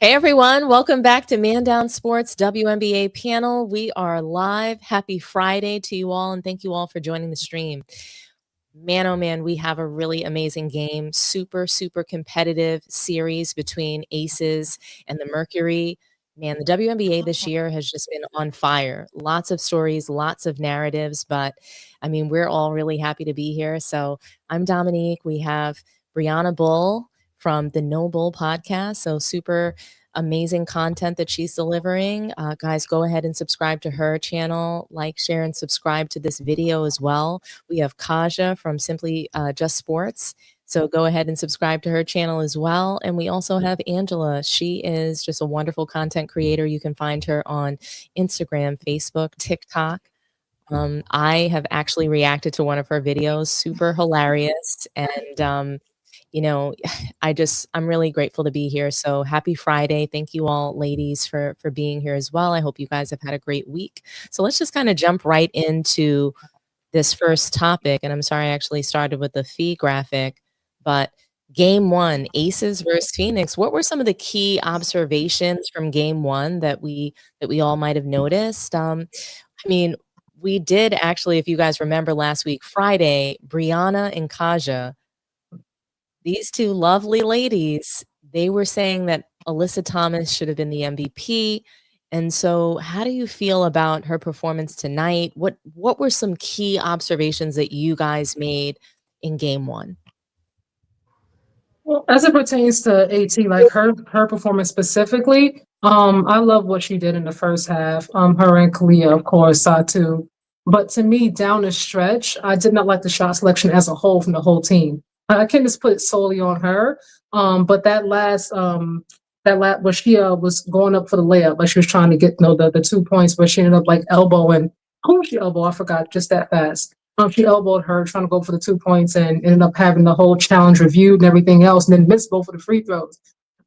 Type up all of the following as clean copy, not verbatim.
Hey everyone, welcome back to Man Down Sports WNBA panel. We are live. Happy Friday to you all, and thank you all for joining the stream. Man, oh man, we have a really amazing game. Super, super competitive series between Aces and the Mercury. Man, the WNBA this year has just been on fire. Lots of stories, lots of narratives, but I mean, we're all really happy to be here. So I'm Dominique. We have Brianna Bull from the No Bull podcast. So super amazing content that she's delivering. Guys, go ahead and subscribe to her channel, like, share, and subscribe to this video as well. We have Kaja from Simply Just Sports. So go ahead and subscribe to her channel as well. And we also have Angela. She is just a wonderful content creator. You can find her on Instagram, Facebook, TikTok. I have actually reacted to one of her videos, super hilarious. And you know, I'm really grateful to be here. So happy Friday. Thank you all ladies for being here as well. I hope you guys have had a great week. So let's just kind of jump right into this first topic. And I'm sorry I actually started with the fee graphic, but game one, Aces versus Phoenix. What were some of the key observations from game one that we all might have noticed? I mean, we did actually, if you guys remember last week, Friday, Brianna and Kaja, these two lovely ladies, they were saying that Alyssa Thomas should have been the MVP. And so how do you feel about her performance tonight? What were some key observations that you guys made in game one? Well, as it pertains to AT, like her performance specifically, I love what she did in the first half. Her and Kalia, of course, saw too. But to me, down the stretch, I did not like the shot selection as a whole from the whole team. I can't just put it solely on her. But that last where she was going up for the layup, like she was trying to get the 2 points, but she ended up like elbowing. Who was she elbow? I forgot just that fast. She elbowed her trying to go for the 2 points and ended up having the whole challenge reviewed and everything else, and then missed both of the free throws.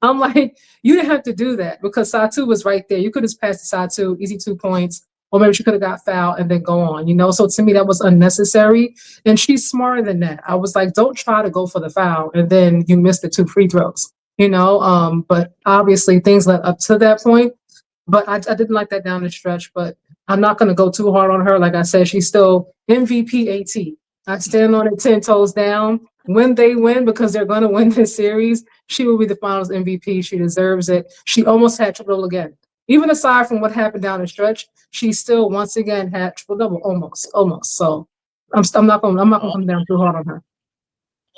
I'm like, you didn't have to do that because Satu was right there. You could have just passed to Satu, easy 2 points, or maybe she could have got fouled and then go on. So to me, that was unnecessary. And she's smarter than that. I was like, don't try to go for the foul and then you miss the two free throws. But obviously things led up to that point. But I didn't like that down the stretch. But I'm not going to go too hard on her. Like I said, she's still MVP AT. I stand on it 10 toes down. When they win, because they're going to win this series, she will be the finals MVP. She deserves it. She almost had triple double again. Even aside from what happened down the stretch, she still once again had triple double, almost. So I'm not going to come down too hard on her.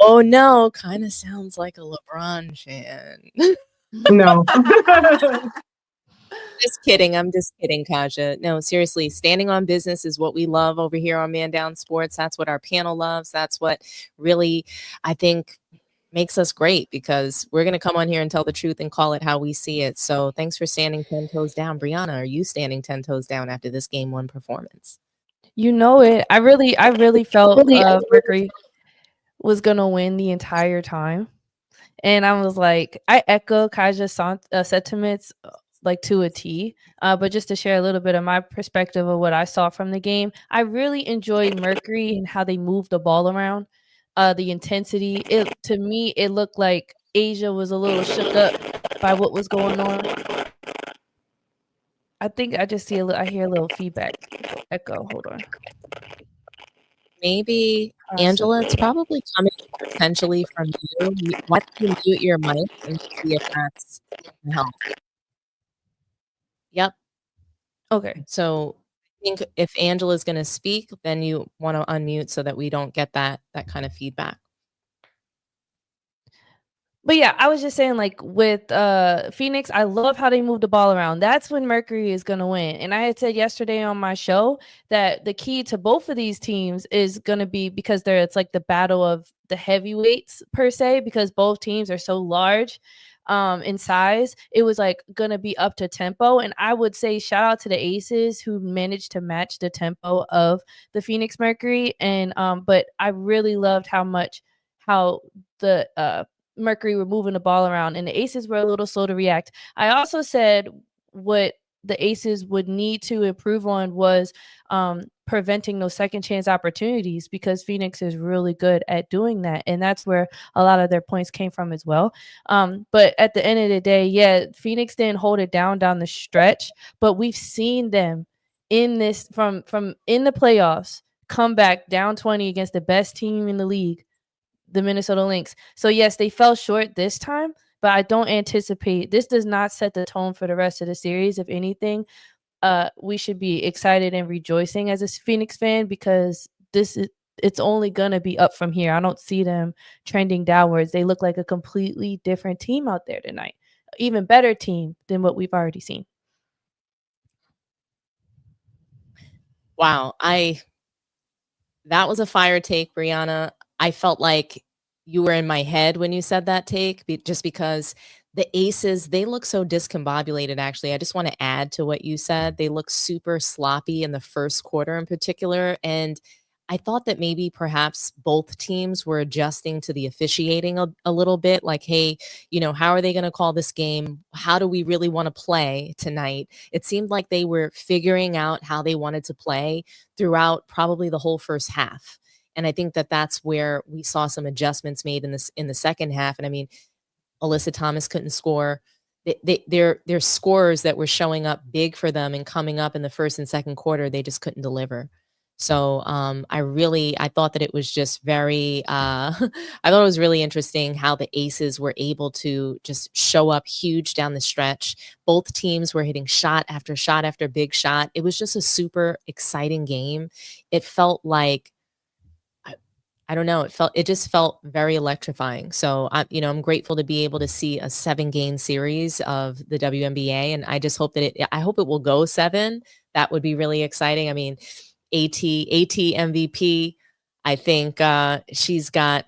Oh no, kind of sounds like a LeBron fan. No. Just kidding. I'm just kidding, Kaja. No, seriously, standing on business is what we love over here on Man Down Sports. That's what our panel loves. That's what really, I think, makes us great because we're going to come on here and tell the truth and call it how we see it. So thanks for standing 10 toes down. Brianna, are you standing 10 toes down after this game one performance? You know it. I really felt Mercury was gonna win the entire time, and I was like, I echo Kaja's sentiments like to a T. But just to share a little bit of my perspective of what I saw from the game, I really enjoyed Mercury and how they moved the ball around. The intensity. To me, it looked like Asia was a little shook up by what was going on. I think I just I hear a little feedback echo. Hold on. Maybe Angela, it's probably coming potentially from you. Why don't you mute your mic and see if that's help? Yep. Okay. So I think if Angela's going to speak, then you want to unmute so that we don't get that kind of feedback. But yeah, I was just saying, like with Phoenix, I love how they move the ball around. That's when Mercury is going to win. And I had said yesterday on my show that the key to both of these teams is going to be because it's like the battle of the heavyweights per se, because both teams are so large in size. It was like going to be up to tempo. And I would say shout out to the Aces who managed to match the tempo of the Phoenix Mercury. And but I really loved how the Mercury were moving the ball around and the Aces were a little slow to react. I also said what the Aces would need to improve on was preventing those second chance opportunities, because Phoenix is really good at doing that. And that's where a lot of their points came from as well. But at the end of the day, yeah, Phoenix didn't hold it down the stretch, but we've seen them in this from in the playoffs come back down 20 against the best team in the league, the Minnesota Lynx. So yes, they fell short this time, but I don't anticipate, this does not set the tone for the rest of the series. If anything, we should be excited and rejoicing as a Phoenix fan, because it's only gonna be up from here. I don't see them trending downwards. They look like a completely different team out there tonight, even better team than what we've already seen. Wow, that was a fire take, Brianna. I felt like you were in my head when you said that take, just because the Aces, they look so discombobulated, actually. I just want to add to what you said. They look super sloppy in the first quarter in particular. And I thought that maybe perhaps both teams were adjusting to the officiating a little bit. Like, hey, how are they going to call this game? How do we really want to play tonight? It seemed like they were figuring out how they wanted to play throughout probably the whole first half. And I think that that's where we saw some adjustments made in the second half. And I mean, Alyssa Thomas couldn't score. They're scorers that were showing up big for them and coming up in the first and second quarter. They just couldn't deliver. So I thought that it was just very, I thought it was really interesting how the Aces were able to just show up huge down the stretch. Both teams were hitting shot after big shot. It was just a super exciting game. It felt like, I don't know. It just felt very electrifying. So I'm grateful to be able to see a 7-game series of the WNBA, and I just hope that I hope it will go 7. That would be really exciting. I mean, AT MVP. I think she's got.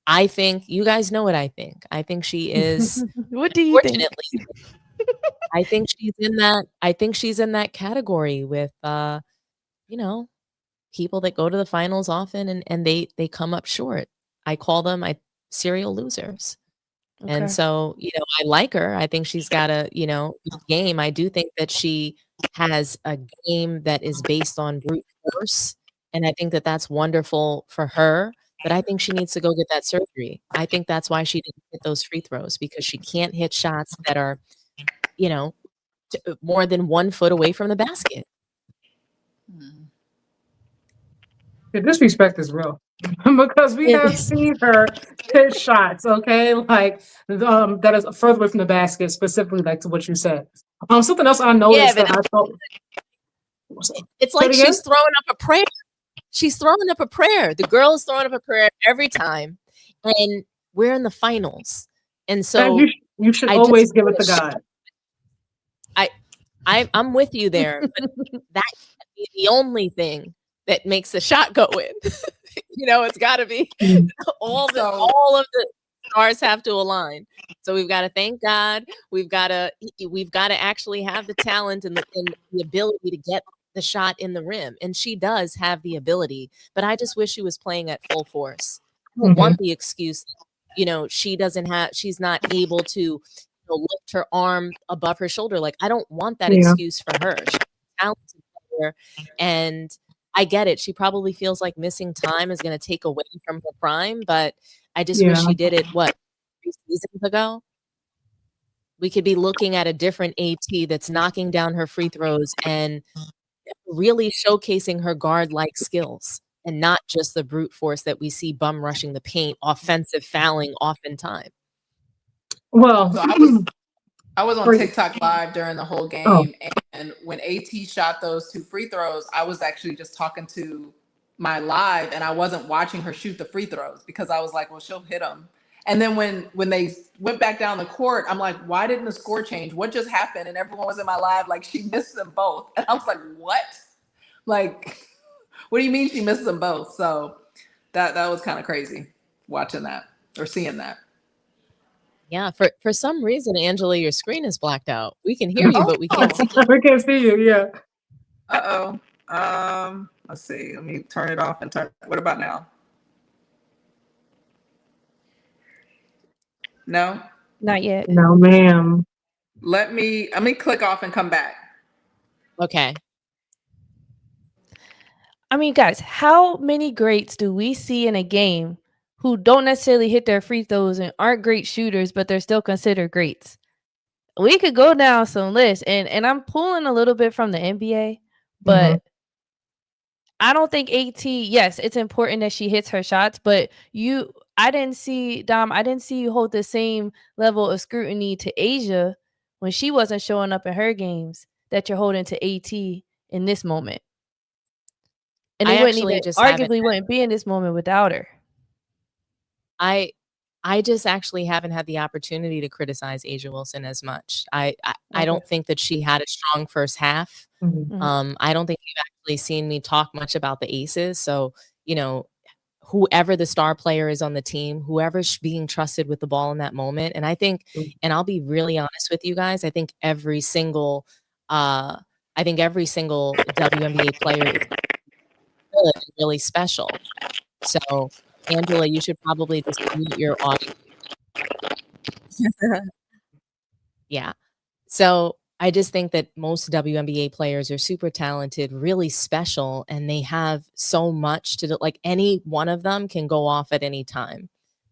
I think you guys know what I think. I think she is. What do you think? I think she's in that. I think she's in that category with people that go to the finals often and they come up short. I call them serial losers. Okay. And so, I like her. I think she's got a, game. I do think that she has a game that is based on brute force. And I think that that's wonderful for her. But I think she needs to go get that surgery. I think that's why she didn't hit those free throws, because she can't hit shots that are, more than 1 foot away from the basket. The disrespect is real. Because we have seen her hit shots, okay, like that is further away from the basket, specifically like to what you said. Something else I noticed that I thought, it's like she's throwing up a prayer. She's throwing up a prayer. The girl is throwing up a prayer every time, and we're in the finals, and so you should always give it to God. I'm with you there, but that can't be the only thing that makes the shot go in. It's got to be all of the stars have to align. So we've got to thank God. We've got to actually have the talent and the ability to get the shot in the rim. And she does have the ability, but I just wish she was playing at full force. I don't want the excuse, she's not able to lift her arm above her shoulder. Like, I don't want that excuse for her. She's a talented player, and I get it. She probably feels like missing time is going to take away from her prime, but I just wish she did it, 3 seasons ago? We could be looking at a different AT that's knocking down her free throws and really showcasing her guard-like skills, and not just the brute force that we see bum rushing the paint, offensive fouling oftentimes. Well, so I was on TikTok live during the whole game, and when AT shot those 2 free throws, I was actually just talking to my live, and I wasn't watching her shoot the free throws because I was like, well, she'll hit them. And then when they went back down the court, I'm like, why didn't the score change? What just happened? And everyone was in my live like, she missed them both. And I was like, what? Like, what do you mean she missed them both? So that was kind of crazy watching that or seeing that. Yeah, for some reason, Angela, your screen is blacked out. We can hear you, but we can't see you. We can't see you, yeah. Let's see. Let me turn it off and what about now? No? Not yet. No, ma'am. Let me click off and come back. Okay. I mean, guys, how many greats do we see in a game who don't necessarily hit their free throws and aren't great shooters, but they're still considered greats? We could go down some lists, and I'm pulling a little bit from the NBA, but I don't think AT. Yes, it's important that she hits her shots, but I didn't see Dom. I didn't see you hold the same level of scrutiny to Asia when she wasn't showing up in her games that you're holding to AT in this moment. And they I wouldn't actually even just haven't arguably wouldn't be in this moment without her. I just actually haven't had the opportunity to criticize Asia Wilson as much. I don't think that she had a strong first half. I don't think you've actually seen me talk much about the aces. So, you know, whoever the star player is on the team, whoever's being trusted with the ball in that moment. And I think, and I'll be really honest with you guys, I think every single WNBA player is good and really special. So, Angela, you should probably just mute your audio. Yeah. So I just think that most WNBA players are super talented, really special, and they have so much to do. Like any one of them can go off at any time.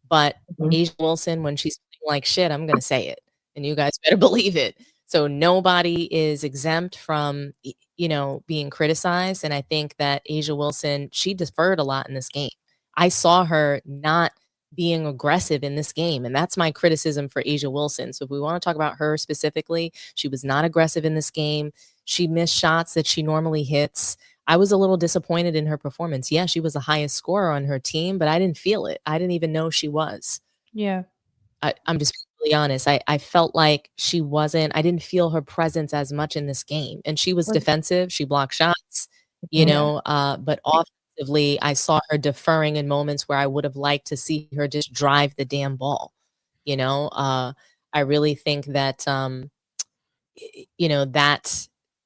But Asia Wilson, when she's playing like shit, I'm going to say it, and you guys better believe it. So nobody is exempt from, being criticized. And I think that Asia Wilson, she deferred a lot in this game. I saw her not being aggressive in this game. And that's my criticism for Asia Wilson. So if we want to talk about her specifically, she was not aggressive in this game. She missed shots that she normally hits. I was a little disappointed in her performance. Yeah, she was the highest scorer on her team, but I didn't feel it. I didn't even know she was. Yeah. I'm just really honest. I felt like I didn't feel her presence as much in this game. And she was defensive. She blocked shots, but offensively, I saw her deferring in moments where I would have liked to see her just drive the damn ball. I really think that,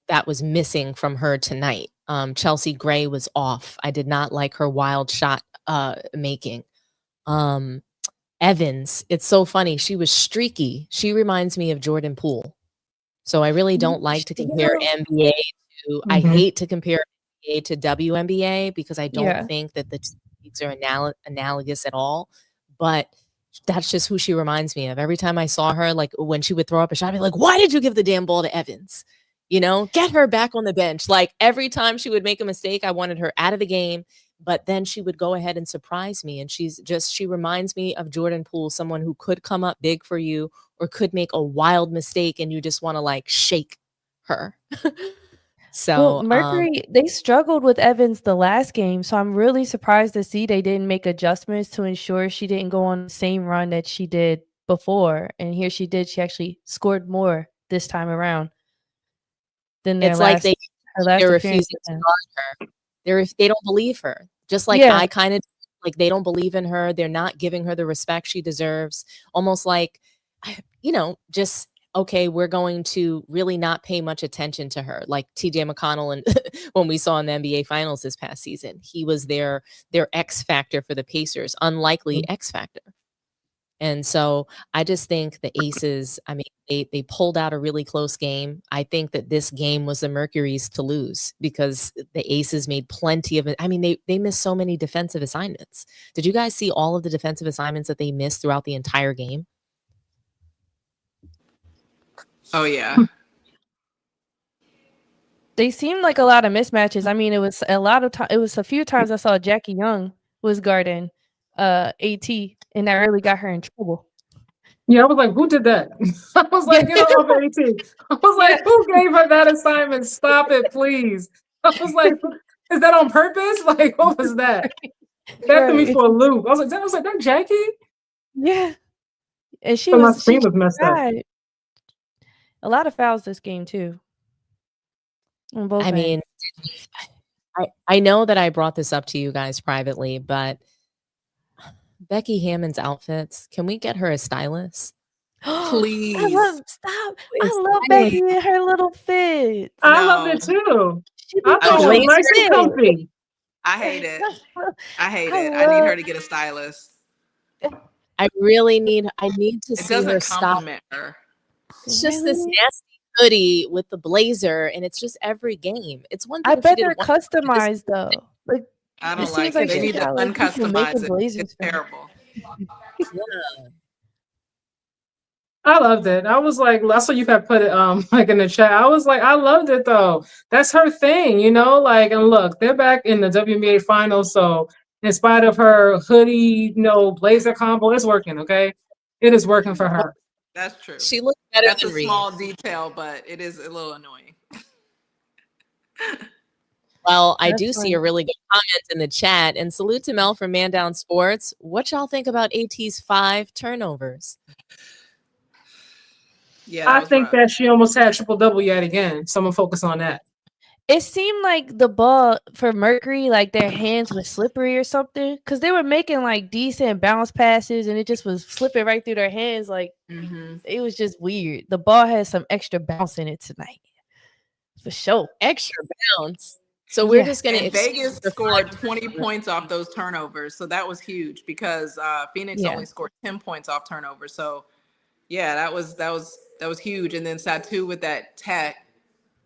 that was missing from her tonight. Chelsea Gray was off. I did not like her wild shot making. Evans, it's so funny. She was streaky. She reminds me of Jordan Poole. So I really don't like to compare NBA to, I hate to compare NBA to WNBA because I don't think that the leagues are analogous at all. But that's just who she reminds me of. Every time I saw her, like when she would throw up a shot, I'd be like, why did you give the damn ball to Evans? Get her back on the bench. Like every time she would make a mistake, I wanted her out of the game. But then she would go ahead and surprise me. And she reminds me of Jordan Poole, someone who could come up big for you or could make a wild mistake and you just want to like shake her. So Mercury, they struggled with Evans the last game. So I'm really surprised to see they didn't make adjustments to ensure she didn't go on the same run that she did before. And here she did. She actually scored more this time around than their it's like they're refusing to guard her. They don't believe her. Just like I kind of like they don't believe in her. They're not giving her the respect she deserves. Almost like, just okay, we're going to really not pay much attention to her. Like TJ McConnell and when we saw in the NBA Finals this past season, he was their X factor for the Pacers, unlikely X factor. And so I just think the Aces, I mean, they pulled out a really close game. I think that this game was the Mercury's to lose because the Aces made plenty of it. I mean, they missed so many defensive assignments. Did you guys see all of the defensive assignments that they missed throughout the entire game? Oh, yeah. They seemed like a lot of mismatches. I mean, it was a lot of time. It was a few times I saw Jackie Young was guarding AT, and that really got her in trouble. Yeah, I was like, who did that? I was like, get off AT. I was like, who gave her that assignment? Stop it, please. I was like, is that on purpose? Like, what was that? That threw me for a loop. I was like, that Jackie? Yeah. And she but was my screen was messed up. A lot of fouls this game too. On both ends. Mean, I know that I brought this up to you guys privately, but Becky Hammond's outfits, can we get her a stylist? Please. I love Becky and her little fits. I love it too. I thought it was nice and comfy. I hate it. I need her to get a stylist. I need to see her style. Her. It's just this nasty hoodie with the blazer, and it's just every game. It's one thing I if she bet did they're one. customized though. Like I it don't seems like it. like They she need to got like people uncustomize making it. blazers It's for her. terrible. Yeah. I loved it. I was like, that's what you had put it like in the chat. I was like, I loved it though. That's her thing, you know. Like, and look, they're back in the WNBA finals. So, in spite of her hoodie, blazer combo, it's working. Okay, it is working for her. That's true. She looks better That's than a Reed. small detail, but it is a little annoying. Well, I That's do see funny. a really good comment in the chat, and salute to Mel from Man Down Sports. What y'all think about AT's 5 turnovers? Yeah, that I was think rough. that she almost had triple double yet again. Someone focus on that. It seemed like the ball for Mercury, like their hands were slippery or something, because they were making like decent bounce passes and it just was slipping right through their hands. Like it was just weird. The ball has some extra bounce in it tonight, for sure. Extra bounce. So we're just going And to Vegas scored 20 points off those turnovers, so that was huge because Phoenix Yeah. only scored 10 points off turnovers. So yeah, that was huge. And then Satu with that tech.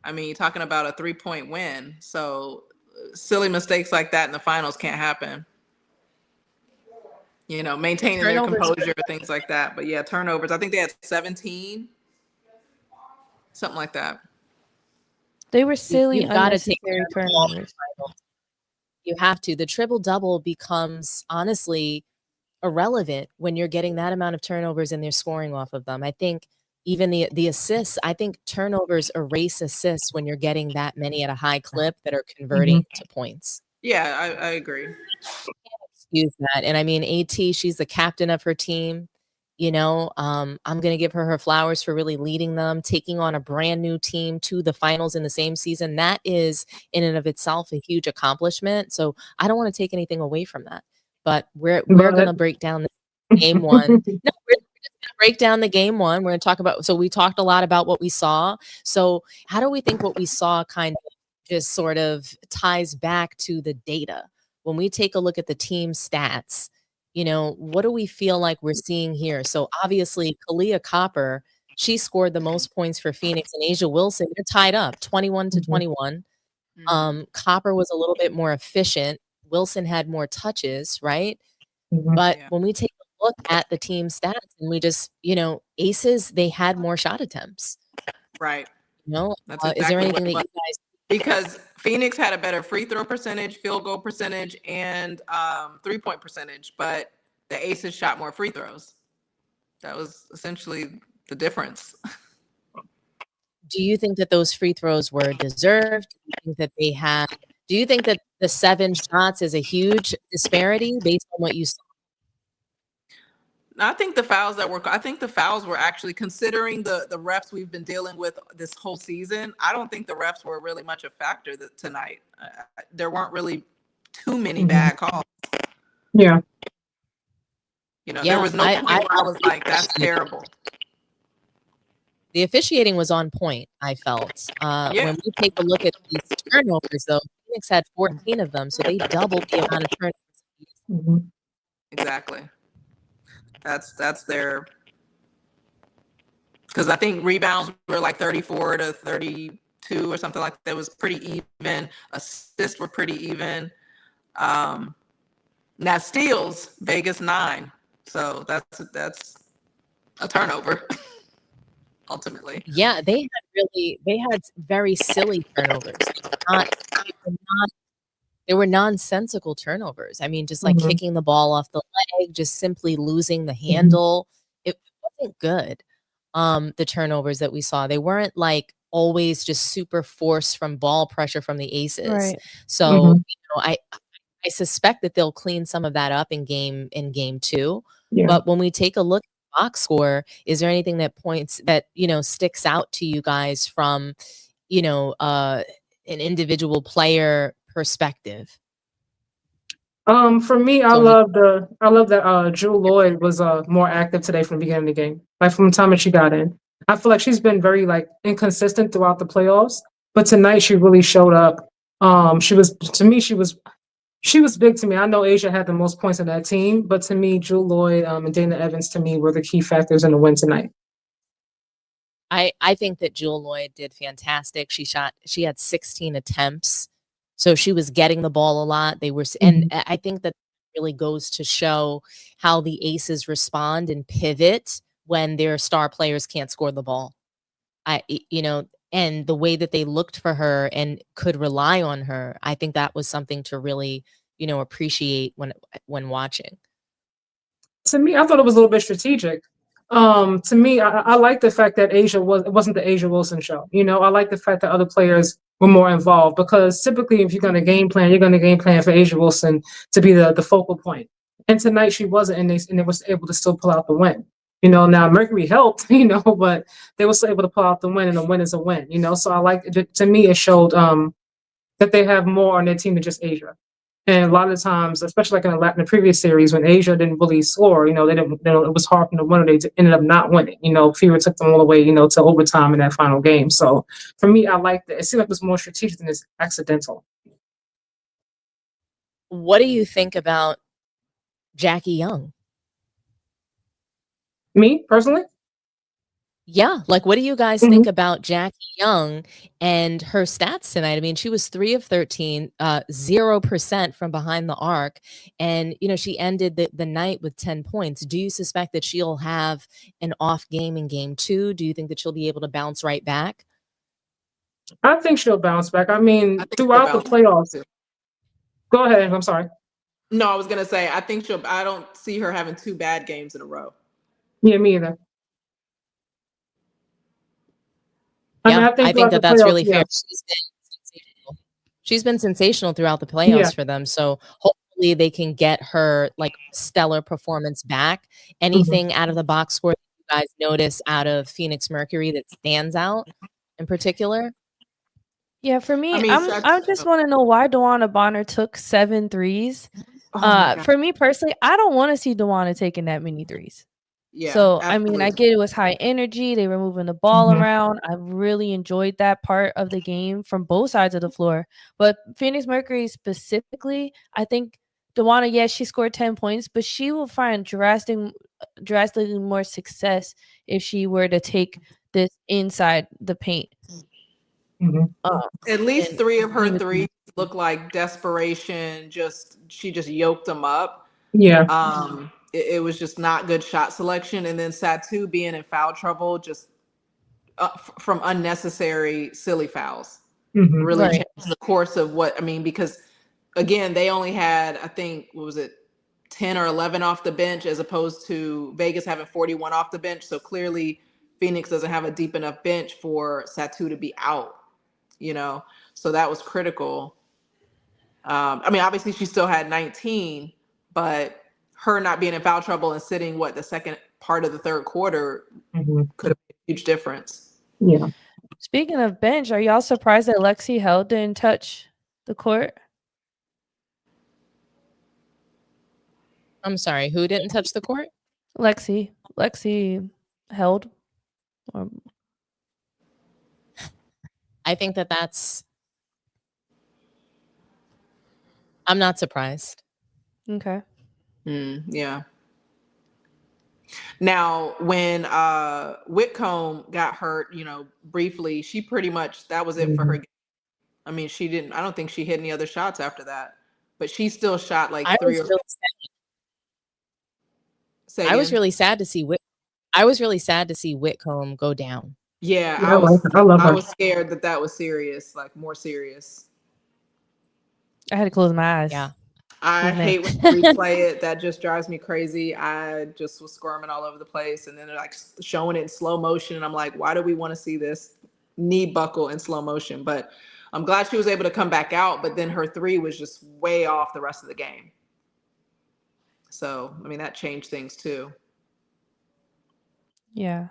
I mean, you're talking about a 3-point win. So silly mistakes like that in the finals can't happen. Maintaining their Turnovers. composure, things like that. But yeah, turnovers. I think they had 17, something like that. They were silly, You've got to take unnecessary turnovers. You have to. The triple double becomes honestly irrelevant when you're getting that amount of turnovers and they're scoring off of them. I think even the assists, I think turnovers erase assists when you're getting that many at a high clip that are converting to points. Yeah, I agree. Excuse that. And I mean, AT, she's the captain of her team. I'm going to give her flowers for really leading them, taking on a brand new team to the finals in the same season. That is in and of itself a huge accomplishment. So I don't want to take anything away from that. But we're going to break down the game one. No, we're just going to break down the game one. We're going to talk about, so we talked a lot about what we saw. So how do we think what we saw kind of just sort of ties back to the data? When we take a look at the team stats, what do we feel like we're seeing here? So obviously, Kalia Copper, she scored the most points for Phoenix, and Asia Wilson, they're tied up 21-21. Copper was a little bit more efficient. Wilson had more touches, right? But when we take a look at the team stats and we just, Aces, they had more shot attempts. Right. That's exactly is there anything that you guys? Because Phoenix had a better free throw percentage, field goal percentage, and 3-point percentage, but the Aces shot more free throws. That was essentially the difference. Do you think that those free throws were deserved? Do you think that the 7 shots is a huge disparity based on what you saw? I think the fouls were actually, considering the refs we've been dealing with this whole season, I don't think the refs were really much a factor tonight. There weren't really too many bad calls. Yeah. There was no point where I was like, that's terrible. The officiating was on point, I felt. When we take a look at these turnovers, though, Phoenix had 14 of them, so they doubled the amount of turnovers. Exactly. That's their, because I think rebounds were like 34-32 or something like that. It was pretty even. Assists were pretty even. Now steals, Vegas 9. So that's a turnover. Ultimately. Yeah, they had very silly turnovers. They were nonsensical turnovers. I mean, just like kicking the ball off the leg, just simply losing the handle. It wasn't good. The turnovers that we saw, they weren't like always just super force from ball pressure from the Aces. Right. So, I suspect that they'll clean some of that up in game 2. Yeah. But when we take a look at the box score, is there anything that sticks out to you guys from, an individual player perspective? For me, I love that Jewel Lloyd was more active today from the beginning of the game. Like from the time that she got in. I feel like she's been very inconsistent throughout the playoffs, but tonight she really showed up. She was big to me. I know Asia had the most points in that team, but to me, Jewel Lloyd and Dana Evans to me were the key factors in the win tonight. I think that Jewel Lloyd did fantastic. She had 16 attempts, so she was getting the ball a lot. And I think that really goes to show how the Aces respond and pivot when their star players can't score the ball. And the way that they looked for her and could rely on her, I think that was something to really, appreciate when watching. To me, I thought it was a little bit strategic. To me, I like the fact that it wasn't the Asia Wilson show. I like the fact that other players were more involved, because typically if you're going to game plan, you're going to game plan for Asia Wilson to be the focal point. And tonight she wasn't, and they was able to still pull out the win. Now Mercury helped, but they were still able to pull out the win, and a win is a win. So I like it. To me, it showed that they have more on their team than just Asia. And a lot of the times, especially like in the previous series, when Asia didn't really score, they didn't. It was hard for them to win. They ended up not winning. Fever took them all the way, to overtime in that final game. So for me, I liked it. It seemed like it was more strategic than it's accidental. What do you think about Jackie Young? Me personally? Yeah, like, what do you guys think about Jackie Young and her stats tonight? I mean, she was 3 of 13, 0% from behind the arc, and, she ended the night with 10 points. Do you suspect that she'll have an off game in game 2? Do you think that she'll be able to bounce right back? I think she'll bounce back. I mean, throughout the playoffs. Go ahead. I'm sorry. No, I was going to say, I don't see her having 2 bad games in a row. Yeah, me either. Yeah, I think that that's really fair. She's been sensational throughout the playoffs for them. So hopefully they can get her like stellar performance back. Anything out of the box score that you guys notice out of Phoenix Mercury that stands out in particular? Yeah, for me, I just want to know why DeWanna Bonner took 7 threes. For me personally, I don't want to see DeWanna taking that many threes. Yeah, so absolutely. I mean, I get it was high energy. They were moving the ball around. I really enjoyed that part of the game from both sides of the floor. But Phoenix Mercury specifically, I think DeWanna, yes, she scored 10 points, but she will find drastically more success if she were to take this inside the paint. At least 3 of her threes look like desperation. She just yoked them up. Yeah. It was just not good shot selection, and then Satu being in foul trouble just from unnecessary silly fouls really changed the course of because again they only had, I think, what was it, 10 or 11 off the bench as opposed to Vegas having 41 off the bench. So clearly Phoenix doesn't have a deep enough bench for Satu to be out, so that was critical. Obviously she still had 19, but her not being in foul trouble and sitting the second part of the third quarter could have made a huge difference. Yeah. Speaking of bench, are y'all surprised that Lexi Held didn't touch the court? I'm sorry, who didn't touch the court? Lexi Held. I think I'm not surprised. Okay. Yeah. Now, when Whitcomb got hurt, briefly, she pretty much, that was it for her. I don't think she hit any other shots after that, but she still shot like 3 or 4. I was really sad to see Whitcomb go down. Yeah, I was scared that was serious, like more serious. I had to close my eyes. Yeah. I hate when we replay it. That just drives me crazy. I just was squirming all over the place, and then they're like showing it in slow motion, and I'm like, why do we want to see this knee buckle in slow motion? But I'm glad she was able to come back out, but then her 3 was just way off the rest of the game. So, that changed things too. Yeah.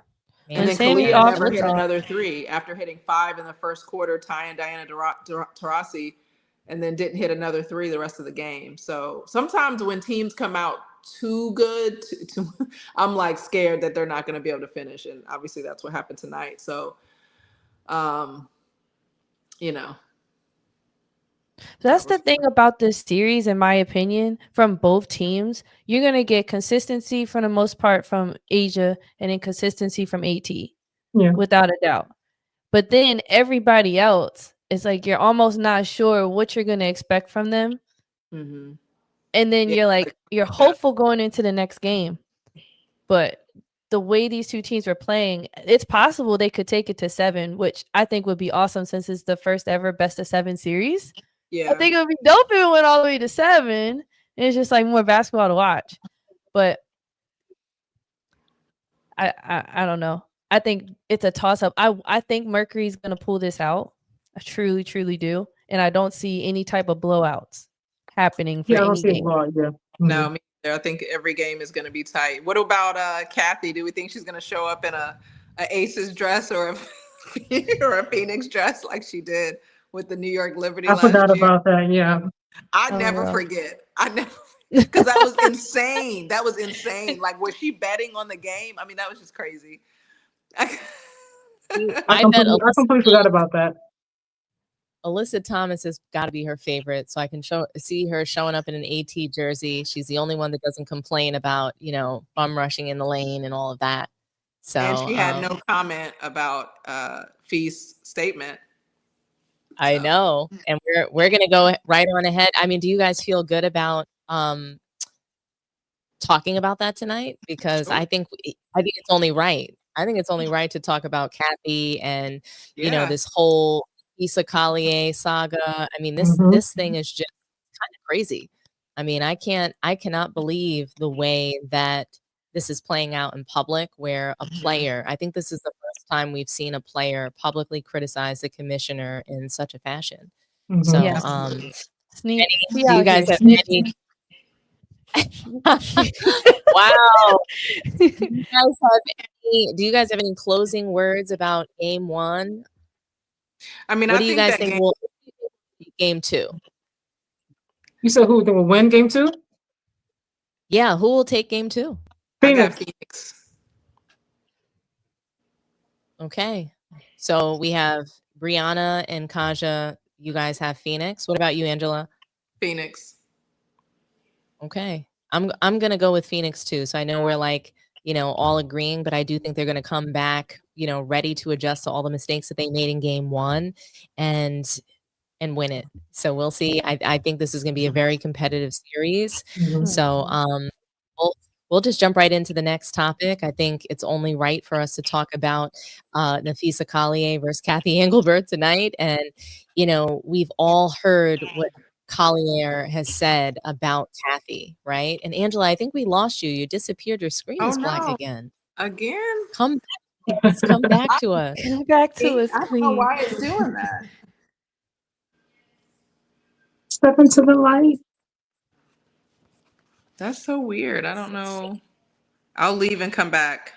And then Kalia never hit another 3 after hitting 5 in the first quarter, tying Diana Taurasi, and then didn't hit another 3 the rest of the game. So sometimes when teams come out too good, I'm like scared that they're not going to be able to finish. And obviously that's what happened tonight. So, That's the thing about this series, in my opinion, from both teams. You're going to get consistency for the most part from Asia and inconsistency from AT. Yeah. without a doubt. But then everybody else, it's like you're almost not sure what you're going to expect from them. Mm-hmm. And then Yeah. you're like, you're hopeful going into the next game. But the way these two teams were playing, it's possible they could take it to 7, which I think would be awesome since it's the first ever best of 7 series. Yeah. I think it would be dope if it went all the way to 7. And it's just like more basketball to watch. But I don't know. I think it's a toss up. I think Mercury's gonna pull this out. I truly, truly do. And I don't see any type of blowouts happening for Yeah, I don't any see a game. blowout. Yeah. No, me either. I think every game is going to be tight. What about Kathy? Do we think she's going to show up in a Aces dress or a Phoenix dress like she did with the New York Liberty I last forgot year? about that. Yeah. I Oh, never girl. forget. I never, because that was insane. That was insane. Like, was she betting on the game? I mean, that was just crazy. I I bet completely forgot about that. Alyssa Thomas has got to be her favorite, so I can see her showing up in an AT jersey. She's the only one that doesn't complain about, bum rushing in the lane and all of that. So And she had no comment about Fee's statement. I know, and we're gonna go right on ahead. I mean, do you guys feel good about talking about that tonight? Because Sure. I think it's only right. I think it's only right to talk about Kathy and this whole Issa Collier saga. I mean, this thing is just kind of crazy. I mean, I cannot believe the way that this is playing out in public, where a player, I think this is the first time we've seen a player publicly criticize the commissioner in such a fashion. So, Yeah. do you guys have any? Wow. Do you guys have any closing words about game 1? I mean, what do you guys think will game 2? You said who will win game 2? Yeah, who will take game 2? I got Phoenix. Okay. So we have Brianna and Kaja. You guys have Phoenix. What about you, Angela? Phoenix. Okay. I'm gonna go with Phoenix too. So I know we're like, all agreeing, but I do think they're gonna come back, ready to adjust to all the mistakes that they made in game 1 and win it. So we'll see. I think this is gonna be a very competitive series. So we'll just jump right into the next topic. I think it's only right for us to talk about Nafisa Collier versus Kathy Engelbert tonight. And, we've all heard what Collier has said about Kathy, right? And Angela, I think we lost you. You disappeared. Your screen is black again. Again? Come back to us. Come back to us, I don't Queen. know why it's doing that. Step into the light. That's so weird. I don't know. I'll leave and come back.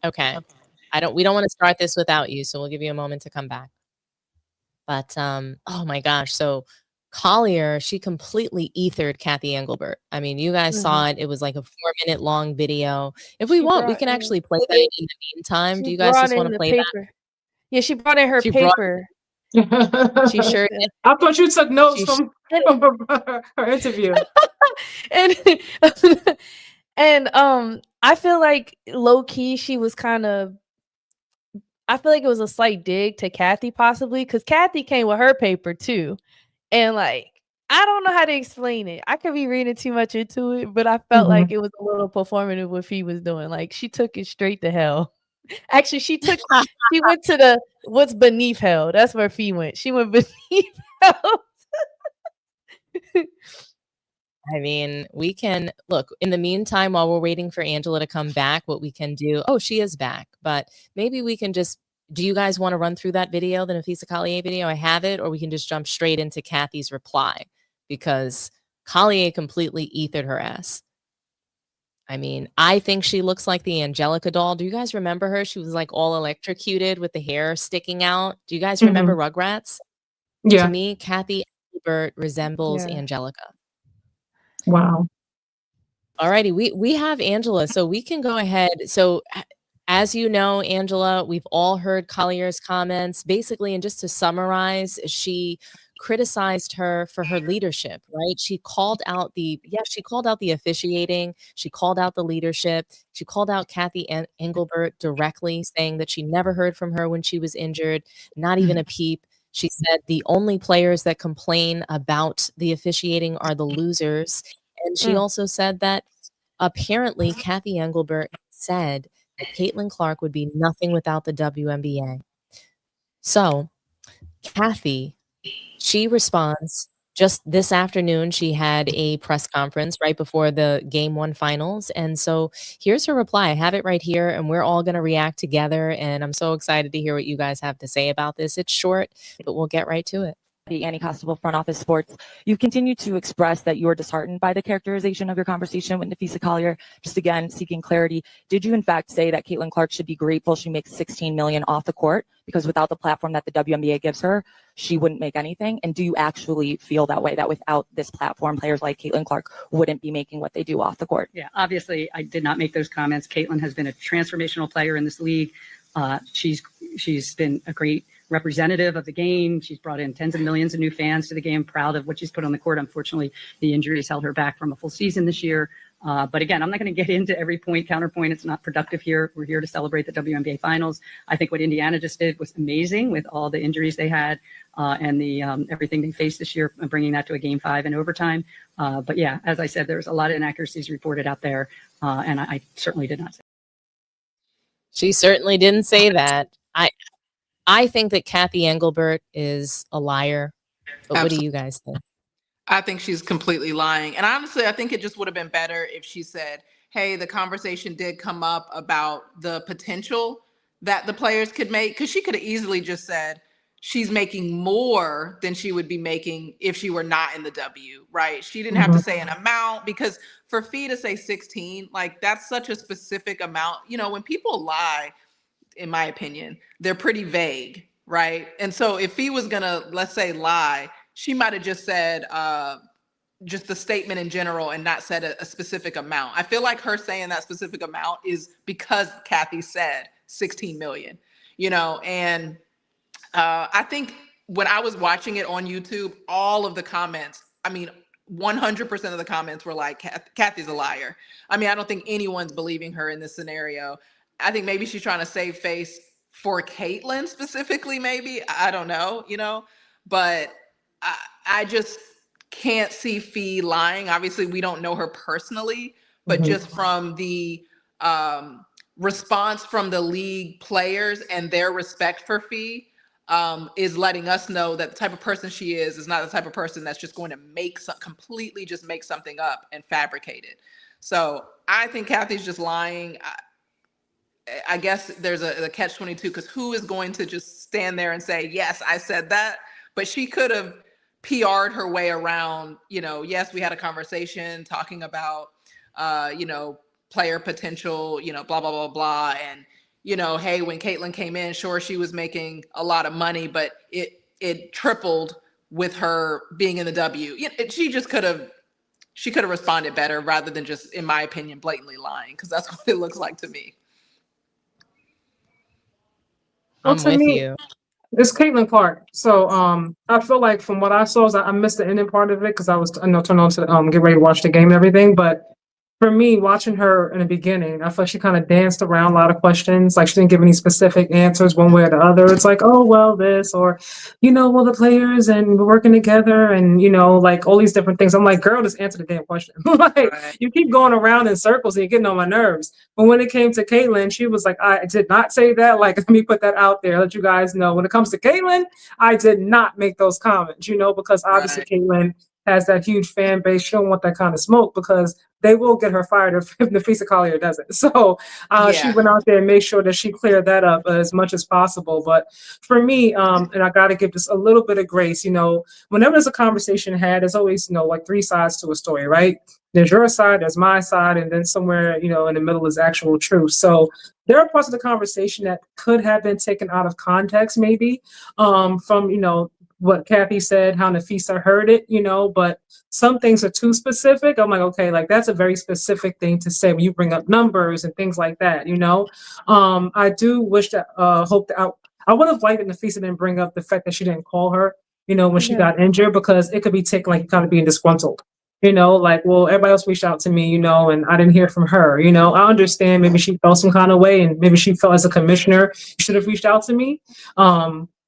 Okay. We don't want to start this without you, so we'll give you a moment to come back. But oh my gosh, so Collier, she completely ethered Kathy Engelbert. I mean, you guys saw it. It was like a 4-minute long video. If we want, we can actually play that in the meantime. Do you guys just want to play that? Yeah, she brought in her paper. She sure did. I thought you took notes from her interview. and I feel like low key she was kind of. I feel like it was a slight dig to Kathy, possibly, because Kathy came with her paper too, and like I don't know how to explain it. I could be reading too much into it, but I felt like it was a little performative what he was doing. Like she took it straight to hell. Actually, she went to the what's beneath hell. That's where Fee went. She went beneath hell. I mean, we can look in the meantime while we're waiting for Angela to come back. What we can do? Oh, she is back, but maybe we can just. Do you guys want to run through that video, the Nafisa Collier video? I have it, or we can just jump straight into Kathy's reply because Collier completely ethered her ass. I mean, I think she looks like the Angelica doll. Do you guys remember her? She was like all electrocuted with the hair sticking out. Do you guys remember Rugrats? Yeah. To me, Kathy Engelbert resembles Angelica. Wow. All righty. We have Angela, so we can go ahead. So as you know, Angela, we've all heard Collier's comments. Basically, and just to summarize, she criticized her for her leadership, right? She called out she called out the officiating, she called out the leadership, she called out Kathy Engelbert directly, saying that she never heard from her when she was injured, not even a peep. She said the only players that complain about the officiating are the losers. And she also said that apparently Kathy Engelbert said that Caitlin Clark would be nothing without the WNBA. So Kathy, she responds just this afternoon. She had a press conference right before the Game 1 finals. And so here's her reply. I have it right here, and we're all going to react together. And I'm so excited to hear what you guys have to say about this. It's short, but we'll get right to it. The Annie Costabile Front Office Sports, you've continued to express that you are disheartened by the characterization of your conversation with Nafisa Collier. Just again, seeking clarity. Did you in fact say that Caitlin Clark should be grateful she makes $16 million off the court because without the platform that the WNBA gives her, she wouldn't make anything? And do you actually feel that way, that without this platform, players like Caitlin Clark wouldn't be making what they do off the court? Yeah, obviously I did not make those comments. Caitlin has been a transformational player in this league. She's been a great representative of the game. She's brought in tens of millions of new fans to the game, proud of what she's put on the court. Unfortunately, the injuries held her back from a full season this year. But again, I'm not going to get into every counterpoint. It's not productive here. We're here to celebrate the WNBA finals. I think what Indiana just did was amazing with all the injuries they had and the everything they faced this year, bringing that to a Game 5 in overtime. But yeah, as I said, there's a lot of inaccuracies reported out there, and I certainly did not say. She certainly didn't say that. I think that Kathy Engelbert is a liar. But what do you guys think? I think she's completely lying. And honestly, I think it just would have been better if she said, hey, the conversation did come up about the potential that the players could make. Because she could have easily just said she's making more than she would be making if she were not in the W, right? She didn't have to say an amount, because for Fee to say 16, like that's such a specific amount. You know, when people lie, in my opinion, they're pretty vague, right? And so if he was gonna, let's say, lie, she might have just said just the statement in general and not said a specific amount. I feel like her saying that specific amount is because Kathy said 16 million, you know? And I think when I was watching it on YouTube, all of the comments, I mean, 100% of the comments were like, Kathy's a liar. I mean, I don't think anyone's believing her in this scenario. I think maybe she's trying to save face for Caitlin specifically, maybe. I don't know, you know, but I just can't see Fee lying. Obviously, we don't know her personally, but just from the response from the league players and their respect for Fee is letting us know that the type of person she is not the type of person that's just going to completely just make something up and fabricate it. So I think Kathy's just lying. I guess there's a catch-22, because who is going to just stand there and say, yes, I said that? But she could have PR'd her way around, you know, yes, we had a conversation talking about, you know, player potential, you know, blah, blah, blah, blah. And, you know, hey, when Caitlin came in, sure, she was making a lot of money, but it tripled with her being in the W. She could have responded better rather than just, in my opinion, blatantly lying, because that's what it looks like to me. I'm with you. It's Caitlin Clark. So I feel like from what I saw, I missed the ending part of it because I was turned on to get ready to watch the game and everything. But for me, watching her in the beginning, I feel like she kind of danced around a lot of questions. Like she didn't give any specific answers one way or the other. It's like, oh, well, this, or, you know, well, the players and we're working together and, you know, like all these different things. I'm like, girl, just answer the damn question. Like, you keep going around in circles and you're getting on my nerves. But when it came to Caitlin, she was like, I did not say that. Like, let me put that out there, let you guys know. When it comes to Caitlin, I did not make those comments, you know, because obviously Caitlin has that huge fan base. She don't want that kind of smoke because they will get her fired if Nafisa Collier doesn't. So she went out there and made sure that she cleared that up as much as possible. But for me, and I got to give this a little bit of grace, you know, whenever there's a conversation had, there's always, you know, like three sides to a story, right? There's your side, there's my side, and then somewhere, you know, in the middle is actual truth. So there are parts of the conversation that could have been taken out of context, maybe from, you know, what Kathy said, how Nafisa heard it, you know, but some things are too specific. I'm like, okay, like that's a very specific thing to say when you bring up numbers and things like that, you know. I do wish that, hope that I would have liked that Nafisa didn't bring up the fact that she didn't call her when she Yeah. got injured, because it could be taken like kind of being disgruntled. Like, well, everybody else reached out to me, and I didn't hear from her. I understand maybe she felt some kind of way, and maybe she felt as a commissioner, you should have reached out to me.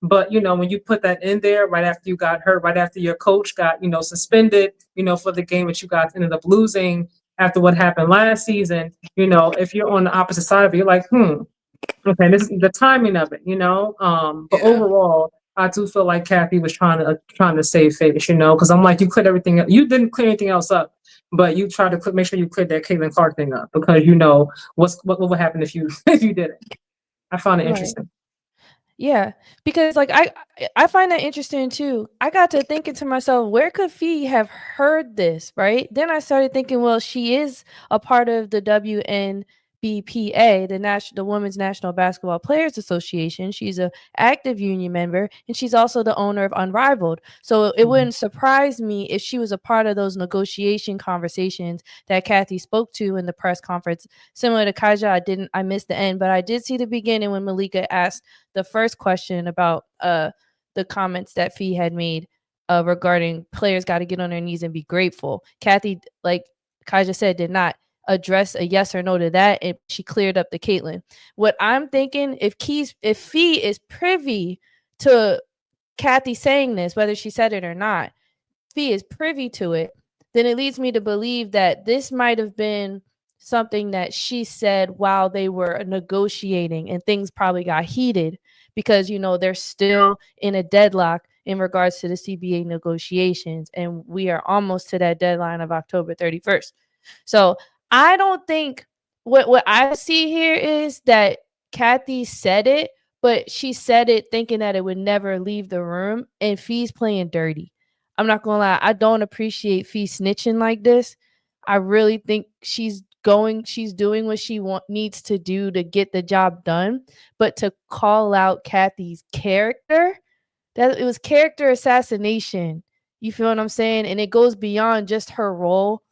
But when you put that in there right after you got hurt, right after your coach got, suspended, for the game that you guys ended up losing after what happened last season, if you're on the opposite side of it, you're like, okay, this is the timing of it, but Yeah. overall, I do feel like Kathy was trying to save face, because I'm like, you cleared everything up. You didn't clear anything else up, but you tried to make sure you cleared that Caitlin Clark thing up, because what would happen if you if you didn't. I found it Right. interesting. Yeah, because like I find that interesting too. I got to thinking to myself, where could Fee have heard this, right? Then I started thinking, well, she is a part of the WNBPA, the Women's National Basketball Players Association. She's a active union member, and she's also the owner of Unrivaled. So it wouldn't surprise me if she was a part of those negotiation conversations that Kathy spoke to in the press conference. Similar to Kaja, I missed the end, but I did see the beginning when Malika asked the first question about the comments that Fee had made regarding players got to get on their knees and be grateful. Kathy, like Kaja said, did not address a yes or no to that, and she cleared up the Caitlin. What I'm thinking, if Fee is privy to Kathy saying this, whether she said it or not, Fee is privy to it, then it leads me to believe that this might have been something that she said while they were negotiating, and things probably got heated because they're still in a deadlock in regards to the CBA negotiations, and we are almost to that deadline of October 31st. So I don't think what I see here is that Kathy said it, but she said it thinking that it would never leave the room, and Fee's playing dirty. I'm not gonna lie, I don't appreciate Fee snitching like this. I really think she's doing what she needs to do to get the job done, but to call out Kathy's character, that it was character assassination. You feel what I'm saying? And it goes beyond just her role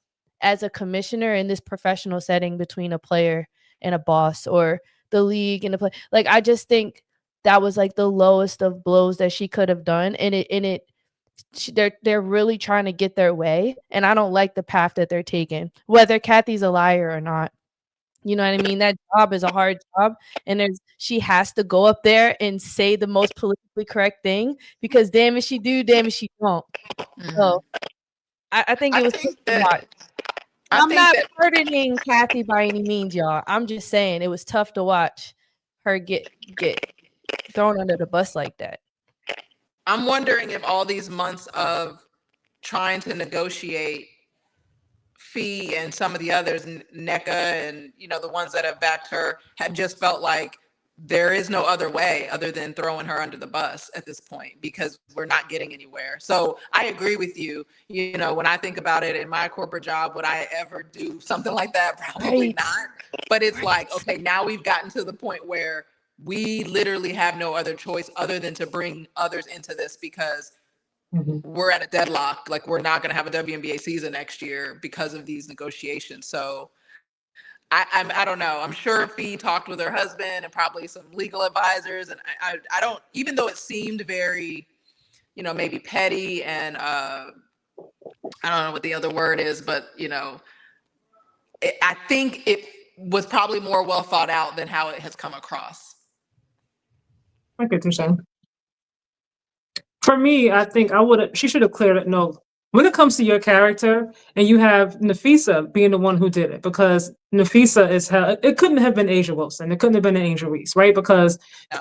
as a commissioner in this professional setting between a player and a boss, or the league and the play. Like, I just think that was like the lowest of blows that she could have done, and they're really trying to get their way, and I don't like the path that they're taking, whether Kathy's a liar or not. You know what I mean? That job is a hard job, and she has to go up there and say the most politically correct thing, because damn if she do, damn if she don't. So I think it was tough to watch. I'm not pardoning Kathy by any means, y'all. I'm just saying it was tough to watch her get thrown under the bus like that. I'm wondering if all these months of trying to negotiate Fee and some of the others, NECA and the ones that have backed her, have just felt like there is no other way other than throwing her under the bus at this point, because we're not getting anywhere. So I agree with you. When I think about it in my corporate job, would I ever do something like that? Probably not. But it's like, okay, now we've gotten to the point where we literally have no other choice other than to bring others into this, because we're at a deadlock. Like, we're not going to have a WNBA season next year because of these negotiations. So I don't know. I'm sure Fee talked with her husband and probably some legal advisors. And I don't, even though it seemed very, maybe petty and I don't know what the other word is, but I think it was probably more well thought out than how it has come across. I get what you're saying. For me, I think she should have cleared it. No, when it comes to your character, and you have Nafisa being the one who did it, because Nafisa it couldn't have been Asia Wilson. It couldn't have been Angel Reese, right? Because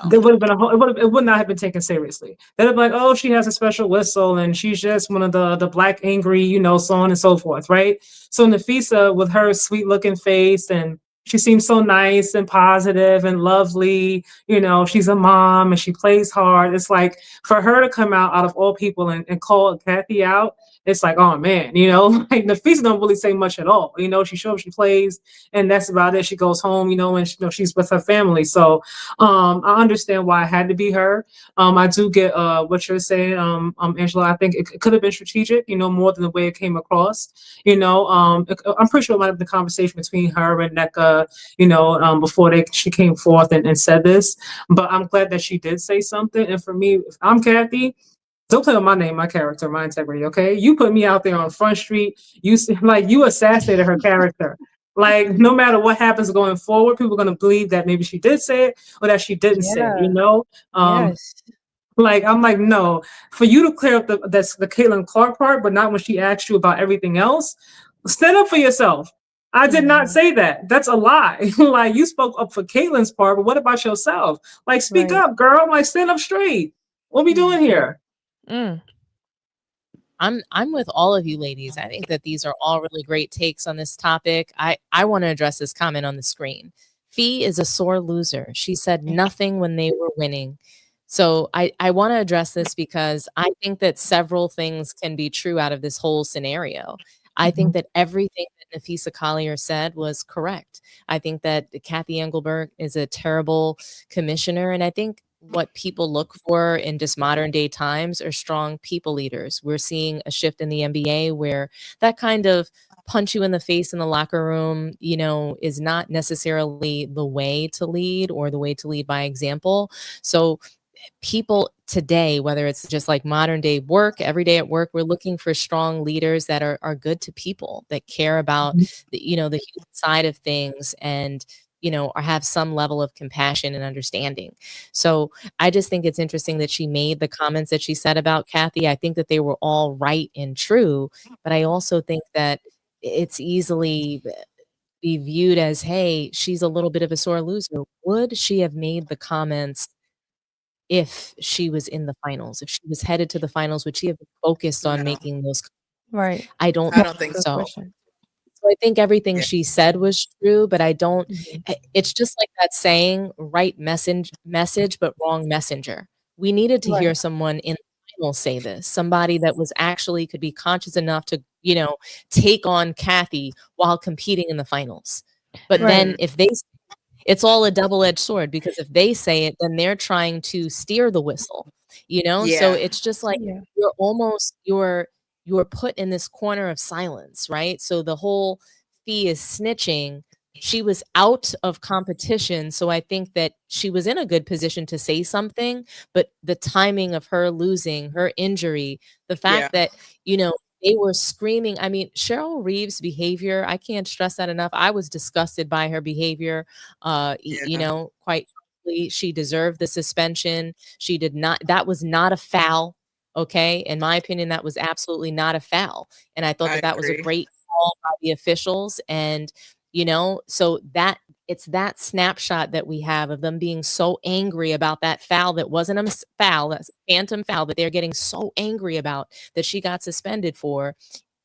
there would have been it would not have been taken seriously. They'd have been like, oh, she has a special whistle and she's just one of the black angry, so on and so forth, right? So Nafisa, with her sweet looking face, and she seems so nice and positive and lovely. She's a mom and she plays hard. It's like, for her to come out of all people and call Kathy out, it's like, oh man, like Nafisa don't really say much at all. She shows up, she plays, and that's about it. She goes home, and she's with her family. So I understand why it had to be her. I do get what you're saying, Angela. I think it could have been strategic, more than the way it came across. I'm pretty sure it might have been the conversation between her and NECA, before she came forth and said this. But I'm glad that she did say something. And for me, if I'm Kathy, Don't play with my name, my character, my integrity, okay? You put me out there on Front Street, you assassinated her character. Like, no matter what happens going forward, people are going to believe that maybe she did say it or that she didn't say it, you Yeah. know? Yes. Like, I'm like, no, for you to clear up that's the Caitlin Clark part, but not when she asked you about everything else, stand up for yourself. I did not say that. That's a lie. Like, you spoke up for Caitlin's part, but what about yourself? Like, speak Right. up, girl. Like, stand up straight. What we doing here? Mm. I'm with all of you ladies. I think that these are all really great takes on this topic. I want to address this comment on the screen. Fee is a sore loser. She said nothing when they were winning. So I want to address this because I think that several things can be true out of this whole scenario. I think that everything that Nafisa Collier said was correct. I think that Kathy Engelbert is a terrible commissioner, and I think what people look for in just modern day times are strong people leaders. We're seeing a shift in the NBA where that kind of punch you in the face in the locker room, is not necessarily the way to lead or the way to lead by example. So people today, whether it's just like modern day work, every day at work, we're looking for strong leaders that are good to people, that care about the human side of things, and or have some level of compassion and understanding. So I just think it's interesting that she made the comments that she said about Kathy. I think that they were all right and true, but I also think that it's easily be viewed as, hey, she's a little bit of a sore loser. Would she have made the comments if she was in the finals? If she was headed to the finals, would she have been focused on No, making those? Right. I don't I think don't think Good so. so. question. So I think everything Yeah. she said was true, but I don't Mhm. it's just like that saying, right message, but wrong messenger. We needed to hear Right. someone in the finals say this, somebody that was actually could be conscious enough to, take on Kathy while competing in the finals. But then Right. if it's all a double-edged sword, because if they say it, then they're trying to steer the whistle, So Yeah. it's just like Yeah. you're put in this corner of silence, right? So the whole Fee is snitching. She was out of competition, so I think that she was in a good position to say something, but the timing of her losing, her injury, the Yeah. fact that, you know, they were screaming. I mean, Cheryl Reeves' behavior, I can't stress that enough. I was disgusted by her behavior. Yeah. Quite frankly, she deserved the suspension. She did not, that was not a foul. Okay. In my opinion, that was absolutely not a foul. And I thought I that that was a agree. great call by the officials. And, so that it's that snapshot that we have of them being so angry about that foul that wasn't a foul, that's a phantom foul that they're getting so angry about that she got suspended for.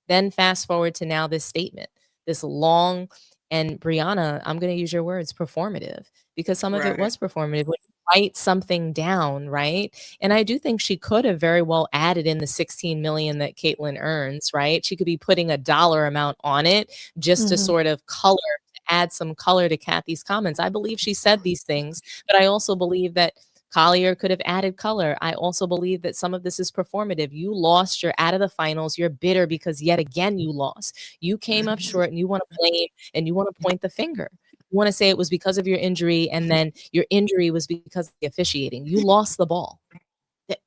Then fast forward to now this statement, this long, and Brianna, I'm going to use your words, performative, because some of it Right. was performative. When you write something down, right? And I do think she could have very well added in the 16 million that Caitlin earns, right? She could be putting a dollar amount on it just to Mhm. sort of add some color to Kathy's comments. I believe she said these things, but I also believe that Collier could have added color. I also believe that some of this is performative. You lost, you're out of the finals, you're bitter because yet again you lost. You came up short and you want to blame and you want to point the finger. You want to say it was because of your injury and then your injury was because of the officiating. You lost the ball.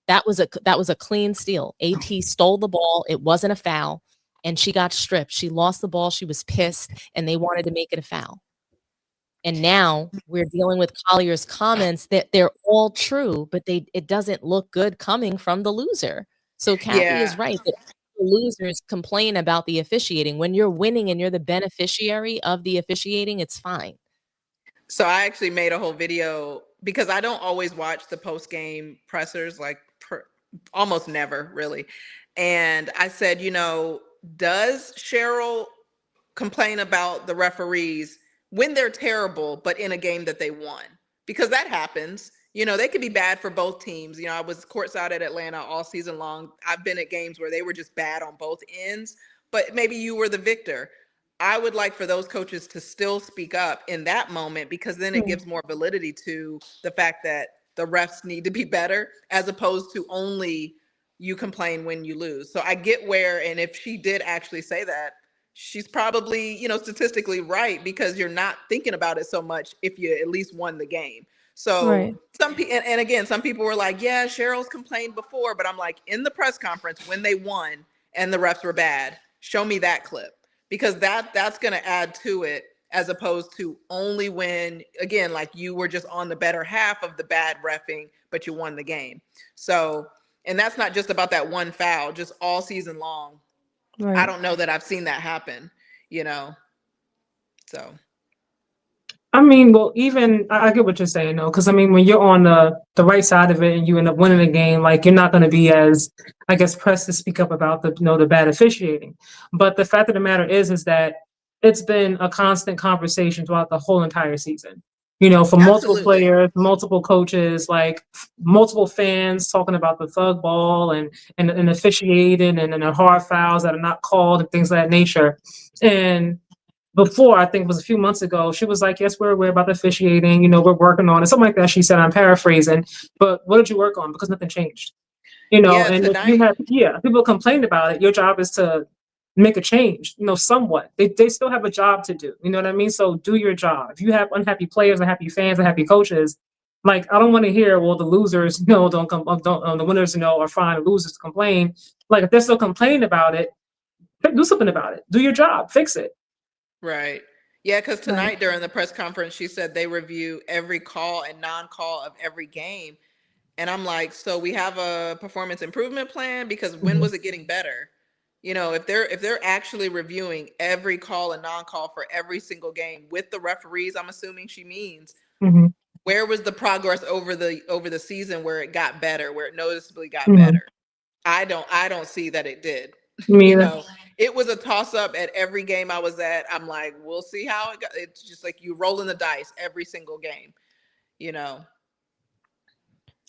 That was a clean steal. AT stole the ball. It wasn't a foul and she got stripped. She lost the ball. She was pissed and they wanted to make it a foul. And now we're dealing with Collier's comments that they're all true, but it doesn't look good coming from the loser. So Kathy Yeah. is right that the losers complain about the officiating. When you're winning and you're the beneficiary of the officiating, it's fine. So I actually made a whole video because I don't always watch the post game pressers, like almost never really. And I said, does Cheryl complain about the referees when they're terrible, but in a game that they won? Because that happens. They could be bad for both teams. I was courtside at Atlanta all season long. I've been at games where they were just bad on both ends, but maybe you were the victor. I would like for those coaches to still speak up in that moment, because then it gives more validity to the fact that the refs need to be better, as opposed to only you complain when you lose. So I get where, and if she did actually say that, she's probably, statistically right, because you're not thinking about it so much if you at least won the game. So Right. some people, and again, some people were like, yeah, Cheryl's complained before, but I'm like, in the press conference when they won and the refs were bad, show me that clip, because that's going to add to it, as opposed to only when, again, like you were just on the better half of the bad reffing, but you won the game. So, and that's not just about that one foul, just all season long. Right. I don't know that I've seen that happen, so. I mean, well, even I get what you're saying, though, because I mean, when you're on the right side of it and you end up winning the game, like you're not going to be as, I guess, pressed to speak up about the bad officiating. But the fact of the matter is that it's been a constant conversation throughout the whole entire season. For multiple Absolutely. players, multiple coaches, like multiple fans talking about the thug ball and officiating and the hard fouls that are not called and things of that nature. And before, I think it was a few months ago, she was like, yes, we're aware about the officiating, we're working on it, something like that. She said, I'm paraphrasing, but what did you work on? Because nothing changed, Yeah, and if you tonight. have, people complained about it, your job is to make a change, somewhat. They still have a job to do, you know what I mean? So do your job. If you have unhappy players, unhappy fans, unhappy coaches, like, I don't want to hear, well, the losers, don't come, don't, the winners, are fine, the losers complain. Like, if they're still complaining about it, do something about it. Do your job, fix it. Right. Yeah, because tonight Right. during the press conference, she said they review every call and non-call of every game. And I'm like, so we have a performance improvement plan, because when was it getting better? If they're actually reviewing every call and non-call for every single game with the referees, I'm assuming she means, Mhm. where was the progress over the season where it got better, where it noticeably got Mhm. better? I don't see that it did. Me you either. know, it was a toss up at every game I was at. I'm like, we'll see how it goes. It's just like you rolling the dice every single game, you know.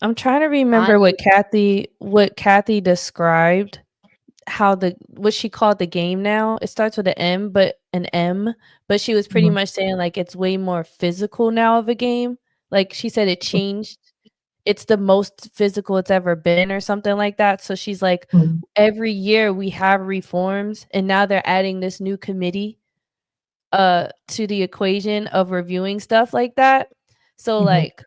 I'm trying to remember what Kathy described, how what she called the game now. It starts with an M, but she was pretty Mhm. much saying like it's way more physical now of a game. Like she said it changed. It's the most physical it's ever been or something like that. So she's like, Mhm. every year we have reforms and now they're adding this new committee to the equation of reviewing stuff like that. So Mhm. like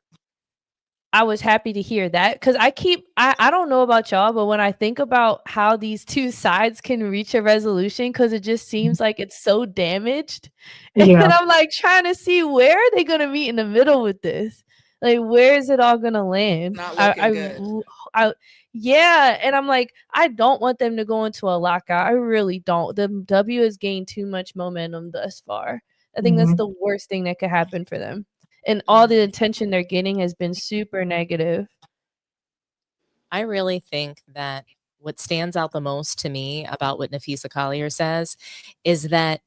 I was happy to hear that, because I don't know about y'all, but when I think about how these two sides can reach a resolution, because it just seems like it's so damaged, and Yeah. I'm like trying to see where are they gonna meet in the middle with this? Like, where is it all gonna land? Not looking good. Yeah, and I'm like, I don't want them to go into a lockout. I really don't. The W has gained too much momentum thus far. I think that's Mhm. the worst thing that could happen for them. And all the attention they're getting has been super negative. I really think that what stands out the most to me about what Nafisa Collier says is that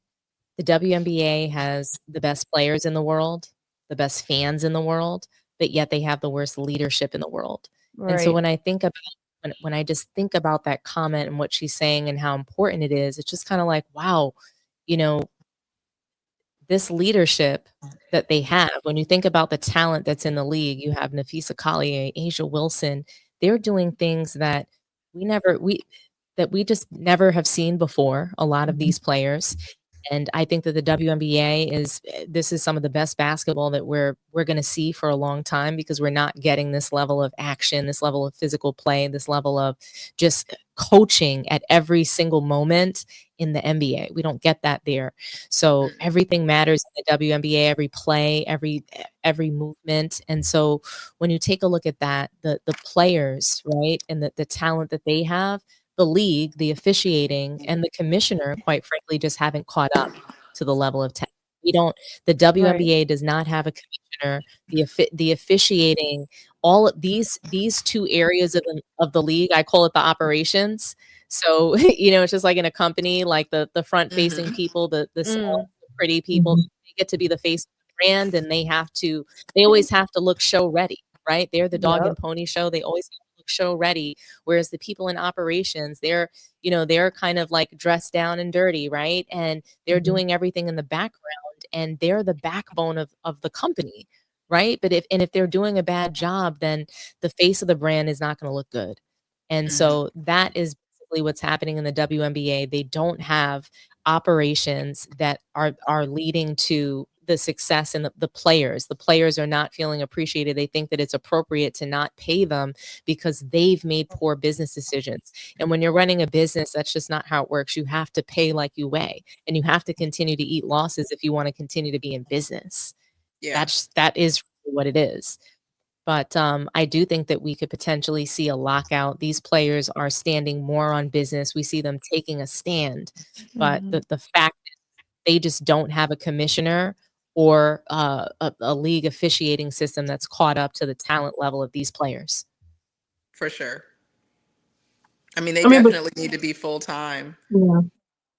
the WNBA has the best players in the world, the best fans in the world, but yet they have the worst leadership in the world. And so Right. when I think about when I just think about that comment and what she's saying and how important it is, it's just kind of like, wow, you know, this leadership that they have, when you think about the talent that's in the league, you have Nafisa Collier, Asia Wilson, they're doing things that we just never have seen before, a lot of Mhm. these players. And I think that the WNBA this is some of the best basketball that we're going to see for a long time, because we're not getting this level of action, this level of physical play, this level of just coaching at every single moment in the NBA. We don't get that there. So everything matters in the WNBA, every play, every movement. And so when you take a look at that, the players, right, and the talent that they have, the league, the officiating, and the commissioner, quite frankly, just haven't caught up to the level of talent. The Right. WNBA does not have a commissioner. The officiating, all of these two areas of the league, I call it the operations. So, it's just like in a company, like the front facing Mm-hmm. people, the sales, Mm. the pretty people, Mhm. they get to be the face of the brand, and they always have to look show ready, right? They're the dog Yep. and pony show. They always have to look show ready. Whereas the people in operations, they're kind of like dressed down and dirty, right? And they're Mhm. doing everything in the background, and they're the backbone of the company, right? If they're doing a bad job, then the face of the brand is not going to look good. And Mm-hmm. so that is basically what's happening in the WNBA. They don't have operations that are leading to the success and the players. The players are not feeling appreciated. They think that it's appropriate to not pay them because they've made poor business decisions. And when you're running a business, that's just not how it works. You have to pay like you weigh, and you have to continue to eat losses if you want to continue to be in business. Yeah. That is what it is. But I do think that we could potentially see a lockout. These players are standing more on business. We see them taking a stand. But the fact is they just don't have a commissioner or a league officiating system that's caught up to the talent level of these players. For sure. I mean, they definitely need to be full-time. Yeah.